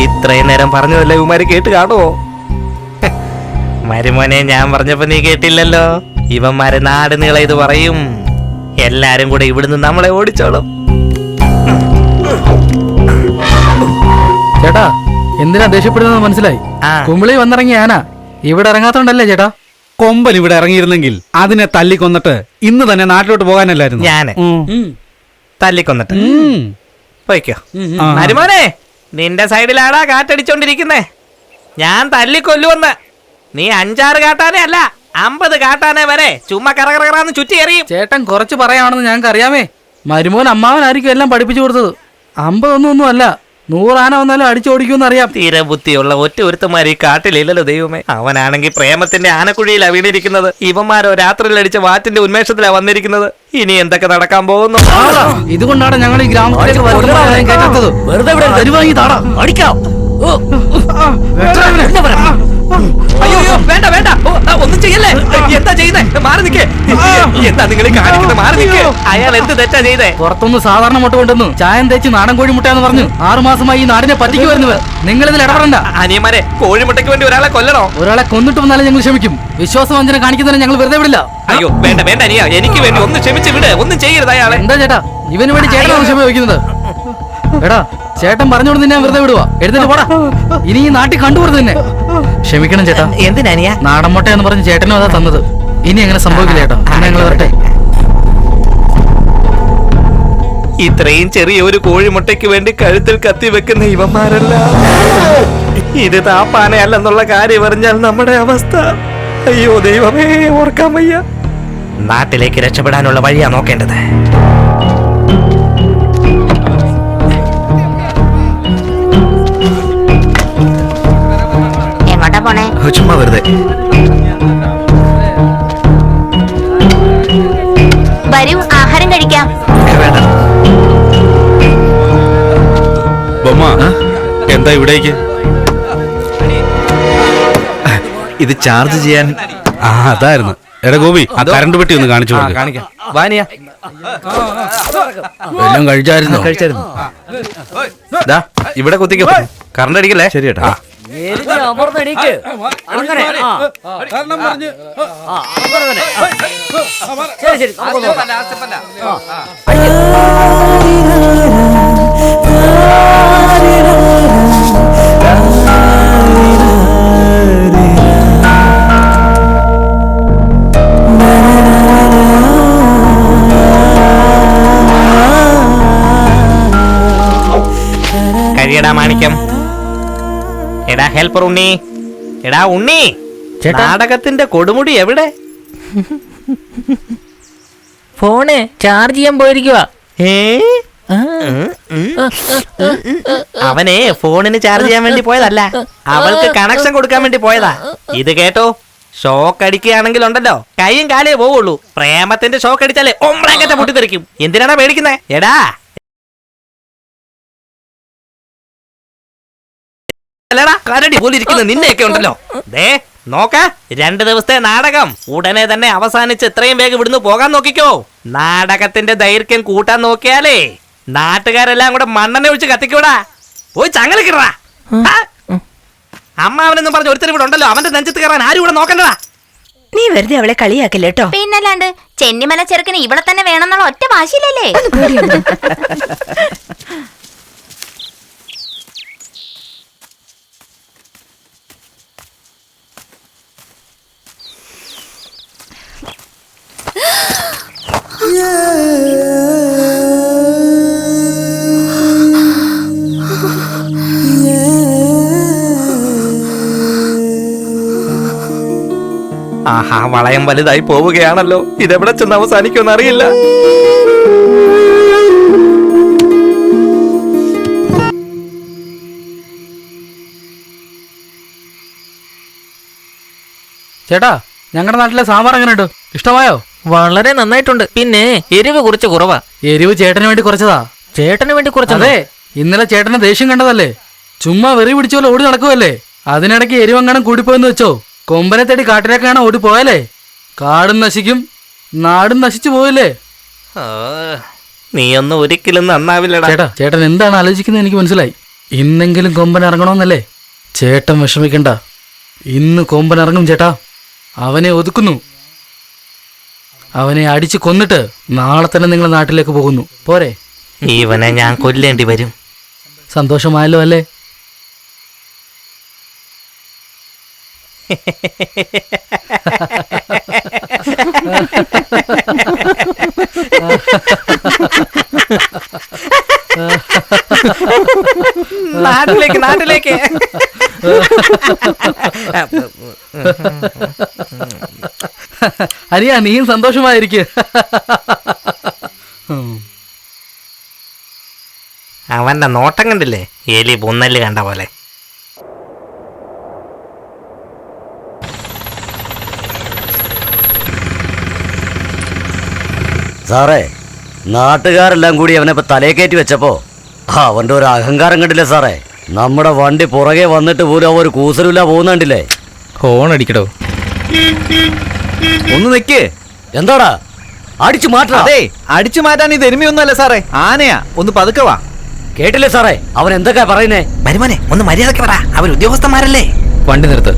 ഇത്രയും നേരം പറഞ്ഞതല്ലേ ഇവന്മാര് കേട്ട് കാണുവോ? മരുമോനെ, ഞാൻ പറഞ്ഞപ്പോ നീ കേട്ടില്ലല്ലോ. ഇവന്മാരെ നാട് നീള ഇത് പറയും. എല്ലാരും കൂടെ ഇവിടുന്ന് നമ്മളെ ഓടിച്ചോളും. ചേട്ടാ, എന്തിനാ ദേഷ്യപ്പെടുന്നത് മനസ്സിലായി. കുമിളി വന്നിറങ്ങിയ ആന ഇവിടെ ഇറങ്ങാത്തോണ്ടല്ലേ ചേട്ടാ? കൊമ്പൻ ഇവിടെ ഇറങ്ങിയിരുന്നെങ്കിൽ അതിനെ തല്ലിക്കൊന്നിട്ട് ഇന്ന് തന്നെ നാട്ടിലോട്ട് പോകാനല്ലായിരുന്നു. ഞാന് തല്ലിക്കൊന്നിട്ട് പോയിക്കോ. മരുമോനെ, നിന്റെ സൈഡിലാടാ കാറ്റടിച്ചോണ്ടിരിക്കുന്നേ. ഞാൻ തല്ലിക്കൊല്ലുവന്ന്. നീ 5-6 കാട്ടാനെ അല്ല, 50 കാട്ടാനെ വരെ ചുമ്മാ കറകറാന്ന് ചുറ്റി എറിയും. ചേട്ടൻ കുറച്ച് പറയാണെന്ന് ഞങ്ങൾക്ക് അറിയാമേ. മരുമോൻ അമ്മാവനായിരിക്കും എല്ലാം പഠിപ്പിച്ചു കൊടുത്തത്. 50 ഒന്നും അല്ല, 100 ആന വന്നാലും അടിച്ചോടിക്കുമെന്ന് അറിയാം. തീരെ ബുദ്ധിയുള്ള ഒറ്റ ഒരുത്തമാര് ഈ കാട്ടിലില്ലല്ലോ ദൈവമേ. അവനാണെങ്കിൽ പ്രേമത്തിന്റെ ആനക്കുഴിയിലാ വീണിരിക്കുന്നത്. ഇവന്മാരോ രാത്രിയിൽ അടിച്ച വാറ്റിന്റെ ഉന്മേഷത്തിലാ വന്നിരിക്കുന്നത്. ഇനി എന്തൊക്കെ നടക്കാൻ പോകുന്നു? ഇതുകൊണ്ടാണ് ഞങ്ങൾ ഈ ഗ്രാമത്തിലേക്ക് കേട്ടത്. അടിക്കാം. അയ്യോ വേണ്ട വേണ്ട, ഒന്നും ചെയ്യല്ലേ. എന്താ ചെയ്യുന്നേ? മാറി നിക്കേ. എന്താ നിങ്ങൾ കാണിക്കുന്നത്? മാറി നിക്കേ. അയാൾ എന്ത് തെറ്റാ ചെയ്തേ? പുറത്തൊന്ന് സാധാരണ മുട്ട കൊണ്ടുവന്നു ചായം തേച്ച് നാടൻ കോഴിമുട്ടയെന്ന് പറഞ്ഞു 6 മാസമായി ഈ നാടിനെ പറ്റിക്ക് വരുന്നവർ. നിങ്ങൾ ഇതിൽ ഇടപെടണ്ട. അനിയന്മാരെ, കോഴിമുട്ടയ്ക്ക് വേണ്ടി ഒരാളെ കൊല്ലണോ? ഒരാളെ കൊന്നിട്ട് വന്നാലും ഞങ്ങൾ ക്ഷമിക്കും. വിശ്വാസവഞ്ചന കാണിക്കുന്നതിനെ ഞങ്ങൾ വെറുതെ വിടില്ല. അയ്യോ വേണ്ട വേണ്ട അനിയ, എനിക്ക് വേണ്ടി ഒന്ന് ക്ഷമിച്ച് വിട്. ഒന്നും ചെയ്യരുത് അയാളെ. എന്താ ചേട്ടാ, ഇവന് വേണ്ടി ചേട്ടനാണ് ക്ഷമ വയ്ക്കുന്നത്? എടാ, ചേട്ടൻ പറഞ്ഞോണ്ട് നിന്നെ വെറുതെ വിടുവാ. എഴുന്നേറ്റ് പോടാ. ഇനി ഈ നാട്ടിൽ കണ്ടുപോരുത് തന്നെ. ക്ഷമിക്കണം ചേട്ടാ. എന്തിനാ? നാടൻ മുട്ട എന്ന് പറഞ്ഞ് ചേട്ടനും അതാ തന്നത്. ഇനി അങ്ങനെ സംഭവിക്കില്ല ചേട്ടാ. ഞങ്ങൾ വരട്ടെ. ഇത്രയും ചെറിയ ഒരു കോഴിമുട്ടയ്ക്ക് വേണ്ടി കഴുത്തിൽ കത്തി വെക്കുന്ന ഇവന്മാരല്ല. ഇത് താപ്പാനയല്ലെന്നുള്ള കാര്യം അറിഞ്ഞാൽ നമ്മുടെ അവസ്ഥ. അയ്യോ ദൈവമേ, ഓർക്കാൻ വയ്യ. നാട്ടിലേക്ക് രക്ഷപ്പെടാനുള്ള വഴിയാ നോക്കേണ്ടത്. എങ്ങോട്ടാ പോണേ? ചുമ്മാ വെറുതെ. വരൂ, ആഹാരം കഴിക്കാം. വേണ്ട. ബൊമ്മ എന്താ ഇവിടേക്ക്? ഇത് ചാർജ് ചെയ്യാൻ. ആ അതായിരുന്നു. എടാ ഗോപി, ആ കറണ്ട് പെട്ടി ഒന്ന് കാണിച്ചു കൊടുക്ക്. കാണിക്കാം. വാനിയ എല്ലാം കഴിച്ചായിരുന്നു. ദാ ഇവിടെ കുത്തിക്കോ. കറണ്ട് അടിക്കല്ലേ? ശരി ചേട്ടാ. കഴിയടാ മാണിക്യം. എടാ ഹെൽപ്പർ ഉണ്ണി, എടാ ഉണ്ണി, നാടകത്തിന്റെ കൊടുമുടി എവിടെ? ഫോണ് ചാർജ് ചെയ്യാൻ പോയിരിക്കുക. അവനെ ഫോണിന് ചാർജ് ചെയ്യാൻ വേണ്ടി പോയതല്ല, അവൾക്ക് കണക്ഷൻ കൊടുക്കാൻ വേണ്ടി പോയതാ. ഇത് കേട്ടോ, ഷോക്ക് അടിക്കുകയാണെങ്കിൽ ഉണ്ടല്ലോ കൈയും കാലേ പോവുള്ളൂ. പ്രേമത്തിന്റെ ഷോക്ക് അടിച്ചാലേ ഒമ്പളാങ്കത്തെ പൊട്ടിത്തെറിക്കും. എന്തിനാണ് പേടിക്കുന്നേ? എടാ അല്ലടാ കരടി പോലെ ഇരിക്കുന്ന നിന്നെയൊക്കെ ഉണ്ടല്ലോ. ദേ നോക്ക, 2 ദിവസത്തെ നാടകം ഉടനെ തന്നെ അവസാനിച്ച് എത്രയും വേഗം ഇവിടുന്ന് പോകാൻ നോക്കിക്കോ. നാടകത്തിന്റെ ദൈർഘ്യം കൂട്ടാൻ നോക്കിയാലേ നാട്ടുകാരെല്ലാം കൂടെ മണ്ണെണ്ണ ഒഴിച്ച് കത്തിക്കൂടാ. പോയി ചങ്ങല കിടാ. അമ്മാവനെന്നും പറഞ്ഞ ഒരുത്തരും ഇവിടെ ഉണ്ടല്ലോ, അവന്റെ നെഞ്ചത്ത് കയറാൻ ആരും ഇവിടെ നോക്കണ്ടടാ. നീ വെറുതെ അവളെ കളിയാക്കില്ലേട്ടോ. പിന്നല്ലാണ്ട് ചെന്നിമല ചെറുക്കന് ഇവിടെ തന്നെ വേണമെന്നുള്ള ഒറ്റ വാശിയില്ലല്ലേ? ആഹാ, വളയം വലുതായി പോവുകയാണല്ലോ. ഇതെവിടെ ചെന്ന് അവസാനിക്കുമെന്ന് അറിയില്ല. ചേട്ടാ, ഞങ്ങളുടെ നാട്ടിലെ സാമ്പാർ എങ്ങനെയുണ്ട്? ഇഷ്ടമായോ? വളരെ നന്നായിട്ടുണ്ട്. പിന്നെ എരിവ് കുറച്ച് കുറവാ. എരിവ് ചേട്ടന് വേണ്ടി കുറച്ചതാ. ചേട്ടന് വേണ്ടി കുറച്ചത്? അതെ, ഇന്നലെ ചേട്ടന് ദേഷ്യം കണ്ടതല്ലേ? ചുമ്മാ വെറി പിടിച്ച പോലെ ഓടി നടക്കുവല്ലേ? അതിനിടയ്ക്ക് എരിവെങ്ങാനും കൂടിപ്പോയെന്ന് വെച്ചോ, കൊമ്പനെ തേടി കാട്ടിലേക്കാണ് ഓടി പോയാലേ കാടും നശിക്കും, നാടും നശിച്ചു പോയല്ലേ. നീയൊന്നും ഒരിക്കലും നന്നാവില്ലടാ. ചേട്ടാ, ചേട്ടൻ എന്താണ് ആലോചിക്കുന്നത് എനിക്ക് മനസ്സിലായി. ഇന്നെങ്കിലും കൊമ്പൻ ഇറങ്ങണമെന്നല്ലേ? ചേട്ടൻ വിഷമിക്കണ്ട, ഇന്ന് കൊമ്പൻ ഇറങ്ങും ചേട്ടാ. അവനെ ഒതുക്കുന്നു. അവനെ അടിച്ചു കൊന്നിട്ട് നാളെ തന്നെ നിങ്ങൾ നാട്ടിലേക്ക് പോകുന്നു. പോരെ? ഇവനെ ഞാൻ കൊല്ലേണ്ടി വരും. സന്തോഷമായല്ലോ അല്ലേ? നാട്ടിലേക്ക് നാട്ടിലേക്ക്. അനിയാ, നീയും സന്തോഷമായിരിക്കും. അവന്റെ നോട്ടം കണ്ടില്ലേ, എലി പൊന്നല് കണ്ട പോലെ. സാറേ, നാട്ടുകാരെല്ലാം കൂടി അവനെ ഇപ്പൊ തലയെ കയറ്റി വെച്ചപ്പോ അവന്റെ ഒരു അഹങ്കാരം കണ്ടില്ലേ സാറേ? നമ്മുടെ വണ്ടി പുറകെ വന്നിട്ട് പോലും അവ ഒരു കൂസലില്ല പോകുന്നുണ്ടില്ലേ? ഹോൺ അടിക്കടോ. ഒന്ന് നിക്ക്. എന്താടാ അടിച്ചു മാറ്റാ? അതെ, അടിച്ചു മാറ്റാൻ ഇത് എരുമയൊന്നുമല്ല സാറേ, ആനയാ. ഒന്ന് പതുക്കവാ. കേട്ടില്ലേ സാറേ അവൻ എന്തൊക്കെയാ പറയുന്നേ? മരുമോനെ ഒന്ന് മര്യാദക്ക് പറ, അവർ ഉദ്യോഗസ്ഥന്മാരല്ലേ. വണ്ടി നിർത്ത്.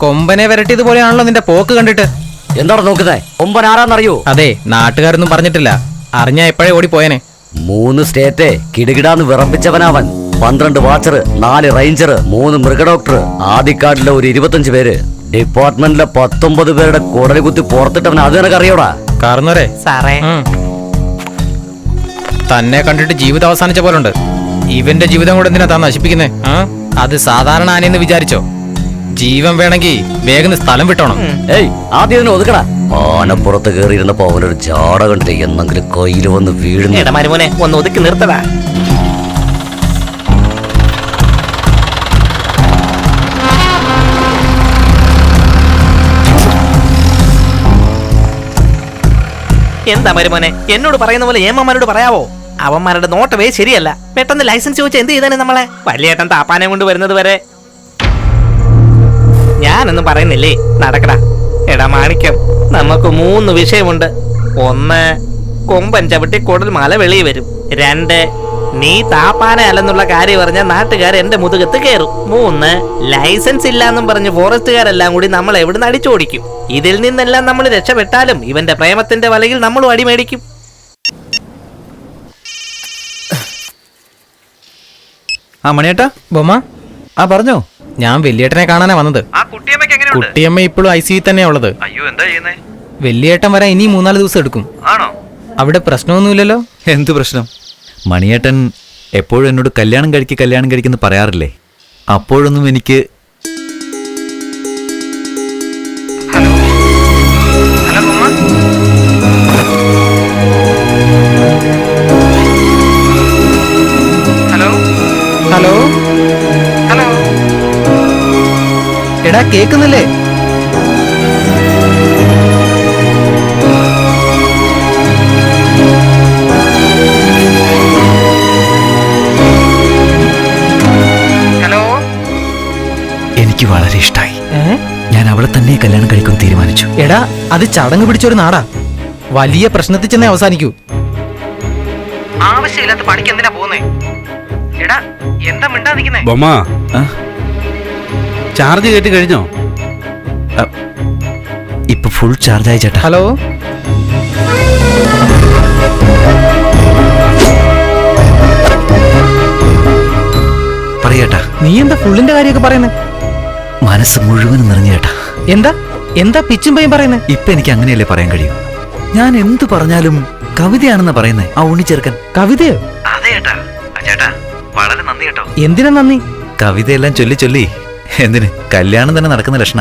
കൊമ്പനെ വരട്ടിയതുപോലെയാണല്ലോ നിന്റെ പോക്ക് കണ്ടിട്ട്. എന്താണ് നോക്കുന്നേ? കൊമ്പൻ ആരാന്നറിയോ? അതെ, നാട്ടുകാരൊന്നും പറഞ്ഞിട്ടില്ല. അറിഞ്ഞാ എപ്പോഴേ ഓടിപ്പോയനെ. 3 സ്റ്റേറ്റ് കിടുകിടാന്ന് വിറപ്പിച്ചവനവൻ. 12 വാച്ചർ, 4 റേഞ്ചർ, 3 മൃഗഡോക്ടർ, ആദിക്കാട്ടിലെ ഒരു 25 പേര്, ഡിപ്പാർട്ട്മെന്റിലെ 19 പേരുടെ കുടല് കുത്തി പുറത്തിട്ടവൻ. അത് നിനക്ക് അറിയോടാ? കാർന്നോരെ സാറേ, തന്നെ കണ്ടിട്ട് ജീവിതം അവസാനിച്ച പോലുണ്ട്. ഇവന്റെ ജീവിതം കൂടെ എന്തിനാ താൻ നശിപ്പിക്കുന്നേ? അത് സാധാരണ ആനയെന്ന് വിചാരിച്ചോ? ജീവൻ വേണമെങ്കിൽ വേഗം സ്ഥലം വിട്ടോണം. ഏയ്, ആദ്യം ഇതിനെ ഒതുക്കടാ. ആനപ്പുറത്ത് കയറിയിരുന്നപ്പോ അവനൊരു ജാട കണ്ടിട്ട് എന്നെങ്കിലും കയ്യിൽ വന്ന് വീഴുന്നു. എടാ മരുമോനെ ഒന്ന് ഒതുക്കി നിർത്തടാ. എന്താ മരുമോനെ, എന്നോട് പറയുന്ന പോലെ ഏമ്മമാരോട് പറയാവോ? അവന്മാരുടെ നോട്ടവേ ശരിയല്ല. പെട്ടെന്ന് ലൈസൻസ് ചോദിച്ചാൽ എന്ത് ചെയ്താനേ നമ്മളെ? വലിയേട്ടൻ താപ്പാനെ കൊണ്ട് വരുന്നത് വരെ ഞാനൊന്നും പറയുന്നില്ലേ, നടക്കടാ. എടാ മാണിക്യം, നമുക്ക് 3 വിഷയമുണ്ട്. 1, കൊമ്പൻ ചവിട്ടി കുടൽ മല വെളിയിൽ വരും. 2, നീ താപ്പാന അല്ലെന്നുള്ള കാര്യം പറഞ്ഞാൽ നാട്ടുകാർ എന്റെ മുതുകത്ത് കയറും. 3, ലൈസൻസ് ഇല്ലാന്നും പറഞ്ഞ് ഫോറസ്റ്റുകാരെല്ലാം കൂടി നമ്മൾ എവിടുന്ന് അടിച്ചോടിക്കും. ഇതിൽ നിന്നെല്ലാം നമ്മൾ രക്ഷപ്പെട്ടാലും ഇവന്റെ പ്രേമത്തിന്റെ വലയിൽ നമ്മളും അടിമേടിക്കും. ആ മണിയേട്ടാ, ബൊമ്മ, ആ പറഞ്ഞോ. ഞാൻ വലിയേട്ടനെ കാണാനാ വന്നത്. കുട്ടിയമ്മ ഇപ്പോഴും ICU തന്നെയാ ഉള്ളത്. അയ്യോ, എന്താ ചെയ്യുന്നേ? വലിയേട്ടൻ വരാൻ ഇനി 3-4 ദിവസം എടുക്കും. ആണോ? അവിടെ പ്രശ്നമൊന്നുമില്ലല്ലോ? എന്ത് പ്രശ്നം? മണിയേട്ടൻ എപ്പോഴും എന്നോട് കല്യാണം കഴിക്കുന്നു പറയാറില്ലേ? അപ്പോഴൊന്നും എനിക്ക് ഹലോ ഹലോ, എടാ കേക്കുന്നില്ലേ? ഹലോ. എനിക്ക് വളരെ ഇഷ്ടായി. ഞാൻ അവളെ തന്നെ കല്യാണം കഴിക്കാൻ തീരുമാനിച്ചു. എടാ, അത് ചടങ്ങ് പിടിച്ചൊരു നാടാ. വലിയ പ്രശ്നത്തിൽ ചെന്നേ അവസാനിക്കൂ. ആവശ്യമില്ലാത്ത പണിക്ക് എന്തിനാ പോകുന്നേ? എടാ, എന്താ മിണ്ടാതിരിക്കുന്നേ? ബൊമ്മ, ചാർജ് കയറ്റി കഴിഞ്ഞോ? ഇപ്പൊ ഫുൾ ചാർജ് ആയി ചേട്ടാ. ഹലോ, പറയേട്ടാ. നീ എന്താ ഫുള്ളിന്റെ കാര്യമൊക്കെ പറയുന്നേ? മനസ്സ് മുഴുവൻ നിറഞ്ഞു ചേട്ടാ. എന്താ പിച്ചും പയ്യും പറയുന്നേ? ഇപ്പൊ എനിക്ക് അങ്ങനെയല്ലേ പറയാൻ കഴിയും. ഞാൻ എന്തു പറഞ്ഞാലും കവിതയാണെന്ന് പറയുന്നേ ആ ഉണ്ണിച്ചേർക്കൻ. കവിതയോ? അതെ ചേട്ടാ. ചേട്ടാ, വളരെ നന്ദി കേട്ടോ. എന്തിനാ നന്ദി? കവിതയെല്ലാം ചൊല്ലി എന്തിന്, കല്യാണം തന്നെ നടക്കുന്ന ലക്ഷണ.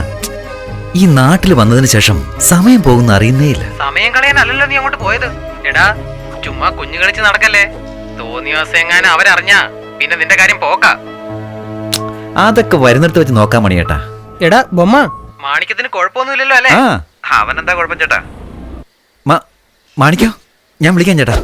ഈ നാട്ടിൽ വന്നതിന് ശേഷം സമയം പോകുന്ന അറിയുന്നേ ഇല്ല. സമയം കളയാനല്ലല്ലോ നീ അങ്ങോട്ട് പോയത്. എടാ, ചുമ്മാ കുഞ്ഞു കളിച്ച് നടക്കല്ലേ. തോന്നിയ ദിവസം എങ്ങാനും അവരറിഞ്ഞാ പിന്നെ നിന്റെ കാര്യം പോക്കാ. അതൊക്കെ വരുന്നിടത്ത് വെച്ച് നോക്കാൻ മണിയേട്ടാ. എടാ ബൊമ്മ, മാണിക്യത്തിന് കുഴപ്പമൊന്നുമില്ലല്ലോ അല്ലേ? അവനെന്താ കുഴപ്പം ചേട്ടാ? മാണിക്കോ, ഞാൻ വിളിക്കാം ചേട്ടാ.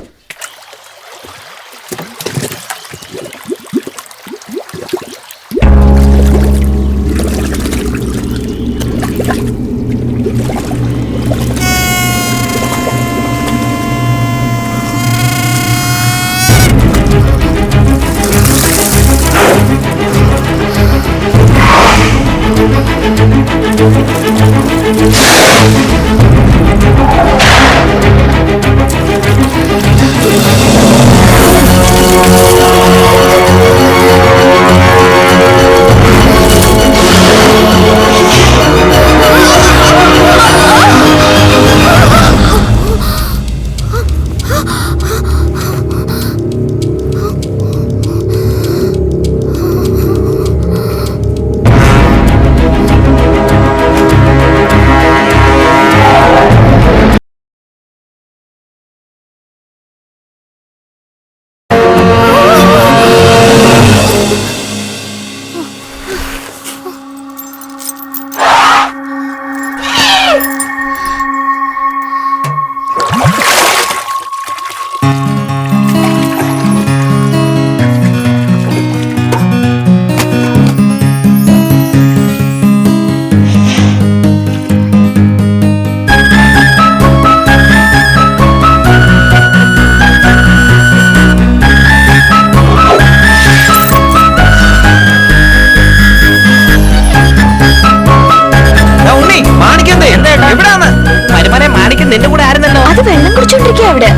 നിന്റെ കൂടെ ആയിരുന്നല്ലോ. അത് വെള്ളം കുടിച്ചോണ്ടിരിക്കുക അവിടെ.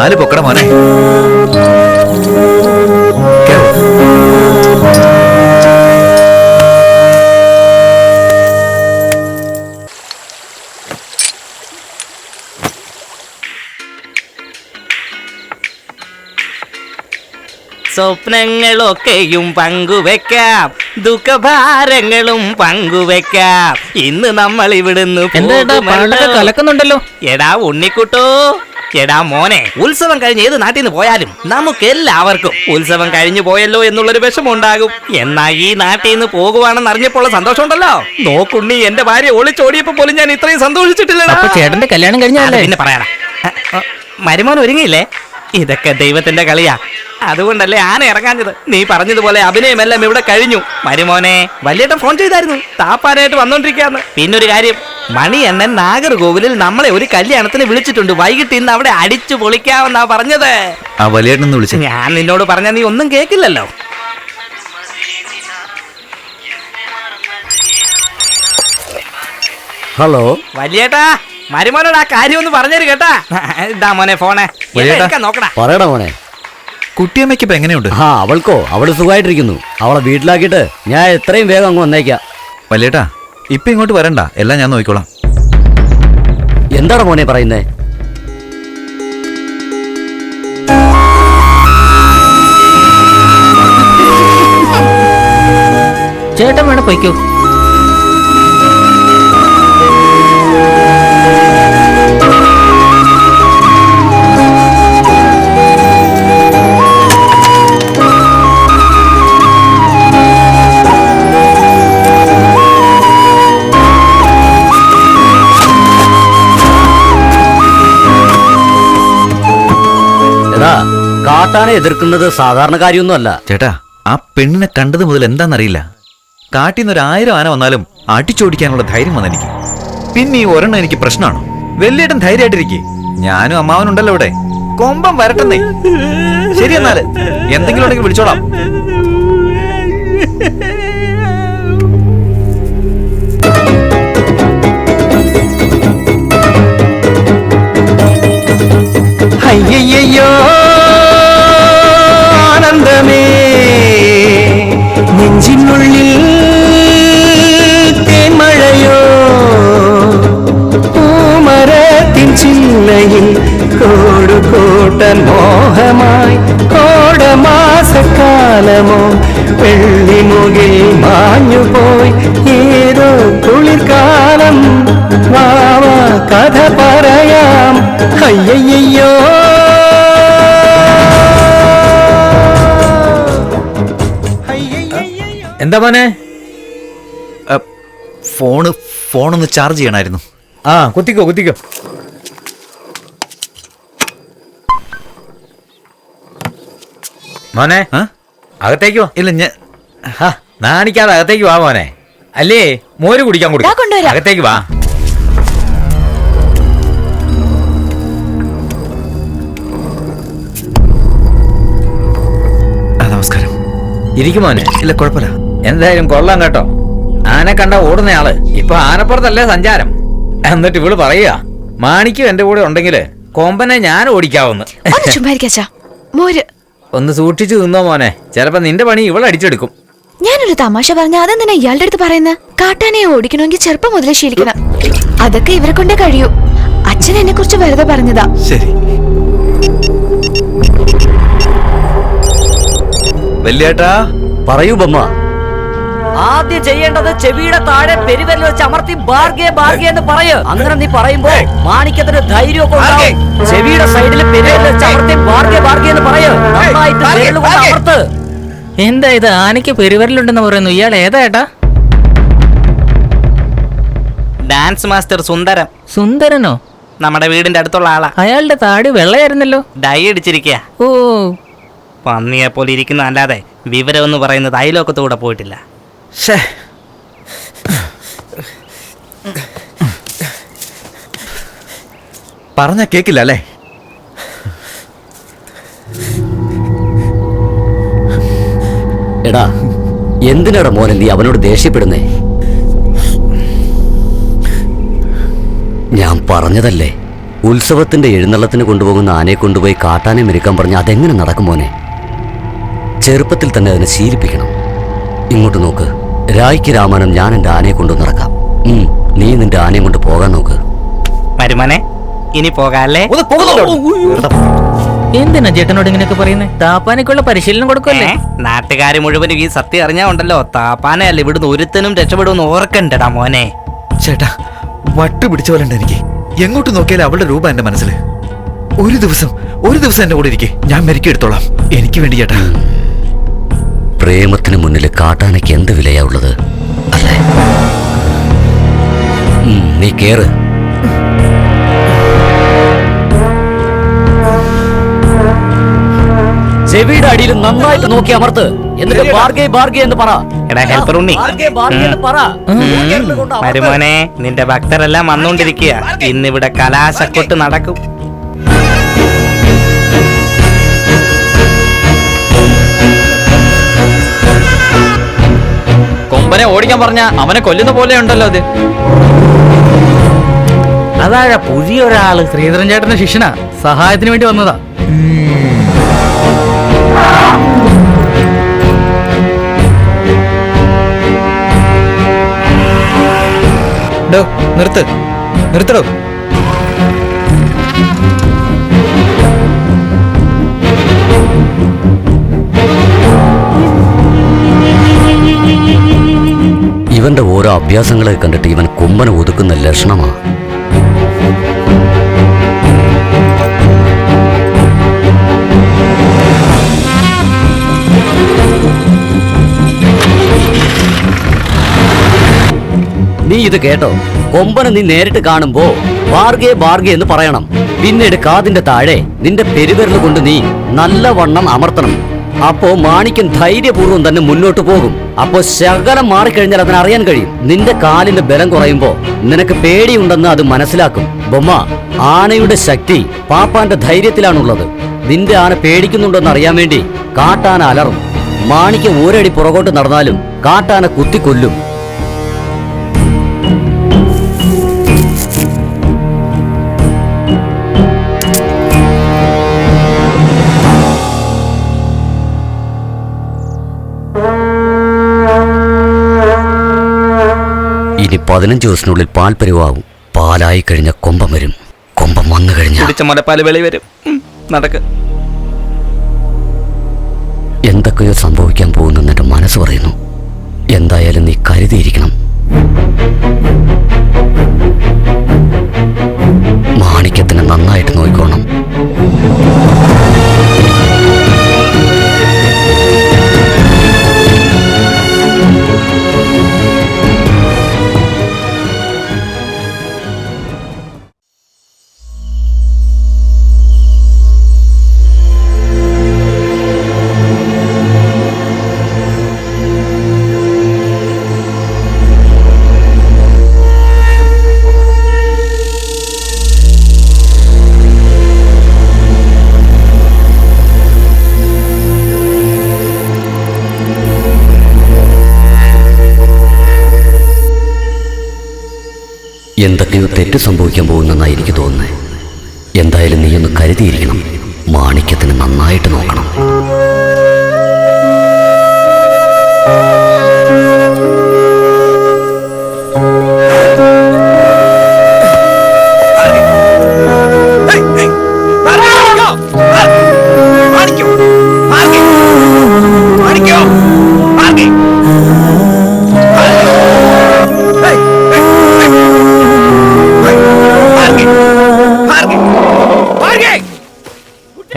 കാല് പൊക്കട മോനെ. സ്വപ്നങ്ങളൊക്കെയും പങ്കുവെക്കാം, ദുഃഖഭാരങ്ങളും പങ്കുവെക്കാം. ഇന്ന് നമ്മൾ ഇവിടുന്ന് കലക്കുന്നുണ്ടല്ലോ. എടാ ഉണ്ണിക്കുട്ടോ, എടാ മോനെ, ഉത്സവം കഴിഞ്ഞ് ഏത് നാട്ടിൽ നിന്ന് പോയാലും നമുക്ക് എല്ലാവർക്കും ഉത്സവം കഴിഞ്ഞു പോയല്ലോ എന്നുള്ളൊരു വിഷമമുണ്ടാകും. എന്നാ ഈ നാട്ടിൽ നിന്ന് പോകുവാണെന്ന് അറിഞ്ഞപ്പോൾ സന്തോഷം ഉണ്ടല്ലോ. നോക്കുണ്ണി, എന്റെ ഭാര്യ ഒളിച്ചോടിയപ്പോ പോലും ഞാൻ ഇത്രയും സന്തോഷിച്ചിട്ടില്ല. ചേട്ടന്റെ കല്യാണം കഴിഞ്ഞാലേ പിന്നെ പറയാനാ, മരുമോൻ ഒരുങ്ങിയില്ലേ? ഇതൊക്കെ ദൈവത്തിന്റെ കളിയാ. അതുകൊണ്ടല്ലേ ആന ഇറങ്ങാഞ്ഞത്. നീ പറഞ്ഞതുപോലെ അഭിനയമെല്ലാം ഇവിടെ കഴിഞ്ഞു. മരുമോനെ, വലിയേട്ടൻ ഫോൺ ചെയ്തായിരുന്നു, താപ്പാനായിട്ട് വന്നോണ്ടിരിക്കാന്ന്. പിന്നൊരു കാര്യം, മണിയണ്ണൻ നാഗർകോവിലിൽ നമ്മളെ ഒരു കല്യാണത്തിന് വിളിച്ചിട്ടുണ്ട്. വൈകിട്ട് ഇന്ന് അവിടെ അടിച്ചു പൊളിക്കാമെന്നാ പറഞ്ഞത്. ആ വലിയേട്ടൻ വിളിച്ചു. ഞാൻ നിന്നോട് പറഞ്ഞ നീ ഒന്നും കേക്കില്ലല്ലോ. ഹലോ വലിയേട്ടാ, മരുമോനോട് ആ കാര്യം ഒന്ന് പറഞ്ഞേര് കേട്ടാ. ഇതാ മോനെ ഫോണേ, നോക്കടാ. പറയടാ മോനെ. കുട്ടിയമ്മയ്ക്ക് ഇപ്പൊ എങ്ങനെയുണ്ട്? ആ, അവൾക്കോ, അവള് സുഖമായിട്ടിരിക്കുന്നു. അവളെ വീട്ടിലാക്കിയിട്ട് ഞാൻ എത്രയും വേഗം അങ്ങ് വന്നേക്കാം. വലിയേട്ടാ, ഇപ്പൊ ഇങ്ങോട്ട് വരണ്ട, എല്ലാം ഞാൻ നോക്കിക്കോളാം. എന്താണ് മോനെ പറയുന്നേ? ചേട്ടൻ വേണം പൊയ്ക്കോ. കാട്ടാനെ എതിർക്കുന്നത് സാധാരണ കാര്യമൊന്നുമല്ല ചേട്ടാ. ആ പെണ്ണിനെ കണ്ടത് മുതൽ എന്താണെന്നറിയില്ല, കാട്ടിന്ന് 1000 ആന വന്നാലും അടിച്ചോടിക്കാനുള്ള ധൈര്യം വന്നെനിക്ക്. പിന്നെ ഈ ഒരെണ്ണം എനിക്ക് പ്രശ്നമാണോ? വലിയേട്ടൻ ധൈര്യമായിട്ടിരിക്കേ, ഞാനും അമ്മാവനുണ്ടല്ലോ ഇവിടെ. കൊമ്പം വരട്ടെന്നേ. ശരി, എന്നാല് എന്തെങ്കിലും ഉണ്ടെങ്കിൽ വിളിച്ചോളാം. അയ്യയ്യോ ആനന്ദമേ, നെഞ്ചിനുള്ളിൽ തേന്മഴയോ, പൂമരത്തിൻ ചില്ലയിൽ കോടുകൂട്ടൻ മോഹമായി കോടമാസക്കാലമോ, വെള്ളിമുകിൽ മാഞ്ഞുപോയി ഏതോ കുളിർക്കാലം. വാവാ കഥ പറയാം. അയ്യയ്യോ എന്താ മോനെ? ഫോണൊന്ന് ചാർജ് ചെയ്യണമായിരുന്നു. ആ, കുത്തിക്കോ. മോനെ, അകത്തേക്ക് വാ. ഇല്ല, ഞാൻ നാണിക്കാതെ അകത്തേക്ക് വാ മോനെ. അല്ലേ, മോര് കുടിക്കാൻ കൊടുക്കും. അകത്തേക്ക് വാ. നമസ്കാരം. ഇരിക്കും മോനെ. ഇല്ല, കുഴപ്പമില്ല. എന്തായാലും കൊള്ളാം കേട്ടോ. ആന കണ്ട ഓടുന്നയാള് ഇപ്പൊ ആനപ്പുറത്തല്ലേ സഞ്ചാരം. എന്നിട്ട് ഇവള് പറയുക മാണിക്കും എന്റെ കൂടെ ഉണ്ടെങ്കില് കൊമ്പനെ ഞാൻ ഓടിക്കാവുന്ന്. ഒന്ന് സൂക്ഷിച്ചു നിന്നോ മോനെ, ചിലപ്പോ നിന്റെ പണി ഇവൾ അടിച്ചെടുക്കും. ഞാനൊരു തമാശ പറഞ്ഞ അതെന്തിനാ ഇയാളുടെ അടുത്ത് പറയുന്ന? കാട്ടാനെ ഓടിക്കണമെങ്കിൽ ചെറുപ്പം മുതലേ ശീലിക്കണം. അതൊക്കെ ഇവരെ കൊണ്ടേ കഴിയൂ. അച്ഛൻ എന്നെ കുറിച്ച് വെറുതെ പറഞ്ഞതാ. ശരി. വലിയേട്ടാ, പറയൂ ബമ്മ. ആദ്യം ചെയ്യേണ്ടത് ചെവിയുടെ താഴെ പെരുവരിൽ വെച്ച് അമർത്തി ബാർഗേ ബാർഗേ എന്ന് പറയൂ. അങ്ങനെ നീ പറയുമ്പോ മാണിക്കത്തിന് ധൈര്യമൊക്കെ ഉണ്ടാവും. ചെവിയുടെ സൈഡിൽ പെരുവരിൽ വെച്ച് അമർത്തി ബാർഗേ ബാർഗേ എന്ന് പറയൂ. നന്നായിട്ട് വിരല് കൊണ്ട് അമർത്ത്. എന്താ ഇത്, ആനയ്ക്ക് പെരുവരലുണ്ടെന്ന് പറയുന്നു. ഇയാൾ ഏതാ ഏട്ടാ? ഡാൻസ് മാസ്റ്റർ സുന്ദരം. സുന്ദരനോ? നമ്മുടെ വീടിന്റെ അടുത്തുള്ള ആളാ. അയാളുടെ താടി വെള്ളയായിരുന്നല്ലോ. ഡൈ അടിച്ചിരിക്കുക. ഓ, പന്നിയെ പോലെ ഇരിക്കുന്ന അല്ലാതെ വിവരം എന്ന് പറയുന്നത് അയലോക്കത്തൂടെ പോയിട്ടില്ല. പറഞ്ഞ കേക്കില്ല അല്ലേ? എടാ, എന്തിനാടാ മോനെ നീ അവനോട് ദേഷ്യപ്പെടുന്നേ? ഞാൻ പറഞ്ഞതല്ലേ, ഉത്സവത്തിന്റെ എഴുന്നള്ളത്തിന് കൊണ്ടുപോകുന്ന ആനയെ കൊണ്ടുപോയി കാട്ടാനെ മെരുക്കാൻ പറഞ്ഞ അതെങ്ങനെ നടക്കും മോനെ? ചെറുപ്പത്തിൽ തന്നെ അതിനെ ശീലിപ്പിക്കണം. ഇങ്ങോട്ട് നോക്ക്, രായ്ക്ക് രാമാനം ഞാൻ എൻ്റെ ആനയെ കൊണ്ടു നടക്കാം. നീ നിന്റെ ആനയും കൊണ്ട് പോകാൻ നോക്ക്. മരുമനെ, ഇനി പോകാല്ലേ? എന്തിനാ ചേട്ടനോട് ഇങ്ങനെയൊക്കെ പറയുന്നത്? താപ്പാനക്കുള്ള പരിശീലനം കൊടുക്കല്ലേ? നാട്ടുകാര് മുഴുവനും ഈ സത്യം അറിഞ്ഞാ ഉണ്ടല്ലോ, താപ്പാനയല്ല ഇവിടുന്ന് ഒരുത്തനും രക്ഷപ്പെടുമെന്ന് ഓർക്കണ്ടടാ മോനെ. ചേട്ടാ, വട്ട് പിടിച്ച പോലെ ഉണ്ട് എനിക്ക്. എങ്ങോട്ട് നോക്കിയാലും അവളുടെ രൂപം എന്റെ മനസ്സിൽ. ഒരു ദിവസം എന്റെ കൂടെ ഇരിക്കെ, ഞാൻ മെരുക്കിയെടുത്തോളാം. എനിക്ക് വേണ്ടി ചേട്ടാ. പ്രേമത്തിന് മുന്നിൽ കാട്ടാനയ്ക്ക് എന്ത് വിലയാ ഉള്ളത് അല്ലേ? നീ കേറ്. ചെവിയുടെ അടിയിൽ നന്നായിട്ട് നോക്കി അമർത്ത്. എന്നിട്ട് ബാർഗേ എന്ന് പറ. എടാ ഹെൽപ്പർ ഉണ്ണി, പറ. മരുമോനെ, നിന്റെ ഭക്തരെല്ലാം വന്നോണ്ടിരിക്കുക. ഇന്നിവിടെ കലാശക്കൊട്ട് നടക്കും. കൊമ്പനെ ഓടിക്കാൻ പറഞ്ഞ അവനെ കൊല്ലുന്ന പോലെ ഉണ്ടല്ലോ അത്. അതാഴ പുതിയൊരാള്. ശ്രീധരൻ ചേട്ടന്റെ ശിഷ്യനാ, സഹായത്തിന് വേണ്ടി വന്നതാ. നിർത്തടോ. ഇവന്റെ ഓരോ അഭ്യാസങ്ങളെ കണ്ടിട്ട് ഇവൻ കൊമ്പനെ ഒതുക്കുന്ന ലക്ഷണമാണ്. നീ ഇത് കേട്ടോ? കൊമ്പനെ നീ നേരിട്ട് കാണുമ്പോ ബാർഗേ എന്ന് പറയണം. പിന്നീട് കാതിന്റെ താഴെ നിന്റെ പെരുവിരൽ കൊണ്ട് നീ നല്ലവണ്ണം അമർത്തണം. അപ്പോ മാണിക്യൻ ധൈര്യപൂർവ്വം തന്നെ മുന്നോട്ട് പോകും. അപ്പോ ശകലം മാറിക്കഴിഞ്ഞാൽ അതിനറിയാൻ കഴിയും. നിന്റെ കാലിന്റെ ബലം കുറയുമ്പോ നിനക്ക് പേടിയുണ്ടെന്ന് അത് മനസ്സിലാക്കും. ബൊമ്മ, ആനയുടെ ശക്തി പാപ്പാന്റെ ധൈര്യത്തിലാണുള്ളത്. നിന്റെ ആന പേടിക്കുന്നുണ്ടെന്ന് അറിയാൻ വേണ്ടി കാട്ടാന അലറും. മാണിക്യം ഒരടി പുറകോട്ട് നടന്നാലും കാട്ടാന കുത്തിക്കൊല്ലും. ഇനി 15 ദിവസത്തിനുള്ളിൽ പാൽ പരിവാകും. പാലായി കഴിഞ്ഞ കൊമ്പം വരും. കൊമ്പം വന്നു കഴിഞ്ഞ മുലപ്പാല് വെളി വരും. നടക്ക്. എന്തൊക്കെയോ സംഭവിക്കാൻ പോകുന്നെന്ന് എന്റെ മനസ്സ് പറയുന്നു. എന്തായാലും നീ കരുതിയിരിക്കണം. മാണിക്യത്തിന് നന്നായിട്ട് നോക്കിക്കോണം. എന്തൊക്കെയോ തെറ്റ് സംഭവിക്കാൻ പോകുന്നെന്നാണ് എനിക്ക് തോന്നുന്നത്. എന്തായാലും നീയൊന്ന് കരുതിയിരിക്കണം. മാണിക്യത്തിന് നന്നായിട്ട് നോക്കണം.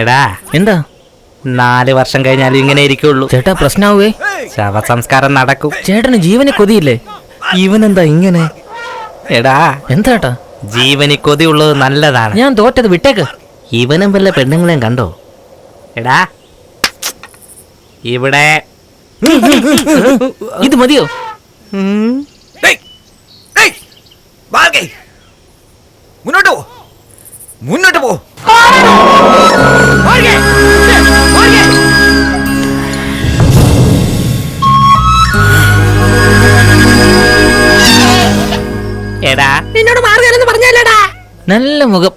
എടാ, എന്താ 4 വർഷം കഴിഞ്ഞാലും ഇങ്ങനെ ഇരിക്കുള്ളൂ. ചേട്ടാ, പ്രശ്നാവേ? ശവസംസ്കാരം നടക്കും. ചേട്ടന് ജീവന് കൊതിയില്ലേ? ഇവനെന്താ ഇങ്ങനെ? എടാ, എന്താ ചേട്ടാ? ജീവന് കൊതിയുള്ളത് നല്ലതാണ്. ഞാൻ തോറ്റത് വിട്ടേക്ക്. ഇവനും വല്ല പെണ്ണുങ്ങളെയും കണ്ടോ? എടാ, ഇവിടെ ഇത് മതിയോ? മുന്നോട്ട് പോ. എടാ, നിന്നോട് മാർഗം പറഞ്ഞല്ലേടാ. നല്ല മുഖം.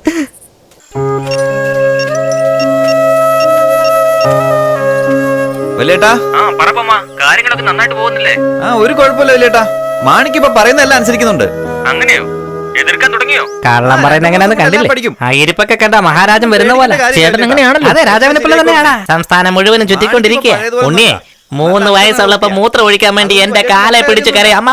വലിയേട്ടാ കാര്യങ്ങളൊക്കെ നന്നായിട്ട് പോകുന്നില്ലേ? ഒരു കുഴപ്പമില്ല വലിയേട്ടാ. മാണിക്ക് ഇപ്പൊ പറയുന്നതെല്ലാം അനുസരിക്കുന്നുണ്ട്. അങ്ങനെയോ? എതിർക്കാൻ തുടങ്ങിയോ? കള്ളം പറയുന്ന എങ്ങനെയാന്ന് കണ്ടില്ലേ? പഠിക്കും. ആ ഇരിപ്പൊക്കെ കണ്ട മഹാരാജൻ വരുന്ന പോലെ. ചേട്ടൻ എങ്ങനെയാണല്ലോ? അതെ, രാജാവിനെ പോലെ തന്നെയാണ്. സംസ്ഥാനം മുഴുവനും ചുറ്റിക്കൊണ്ടിരിക്കുക. ഉണ്ണിയെ 3 വയസ്സുള്ളപ്പോ മൂത്രം ഒഴിക്കാൻ വേണ്ടി എന്റെ കാലെ പിടിച്ചു കയറി അമ്മ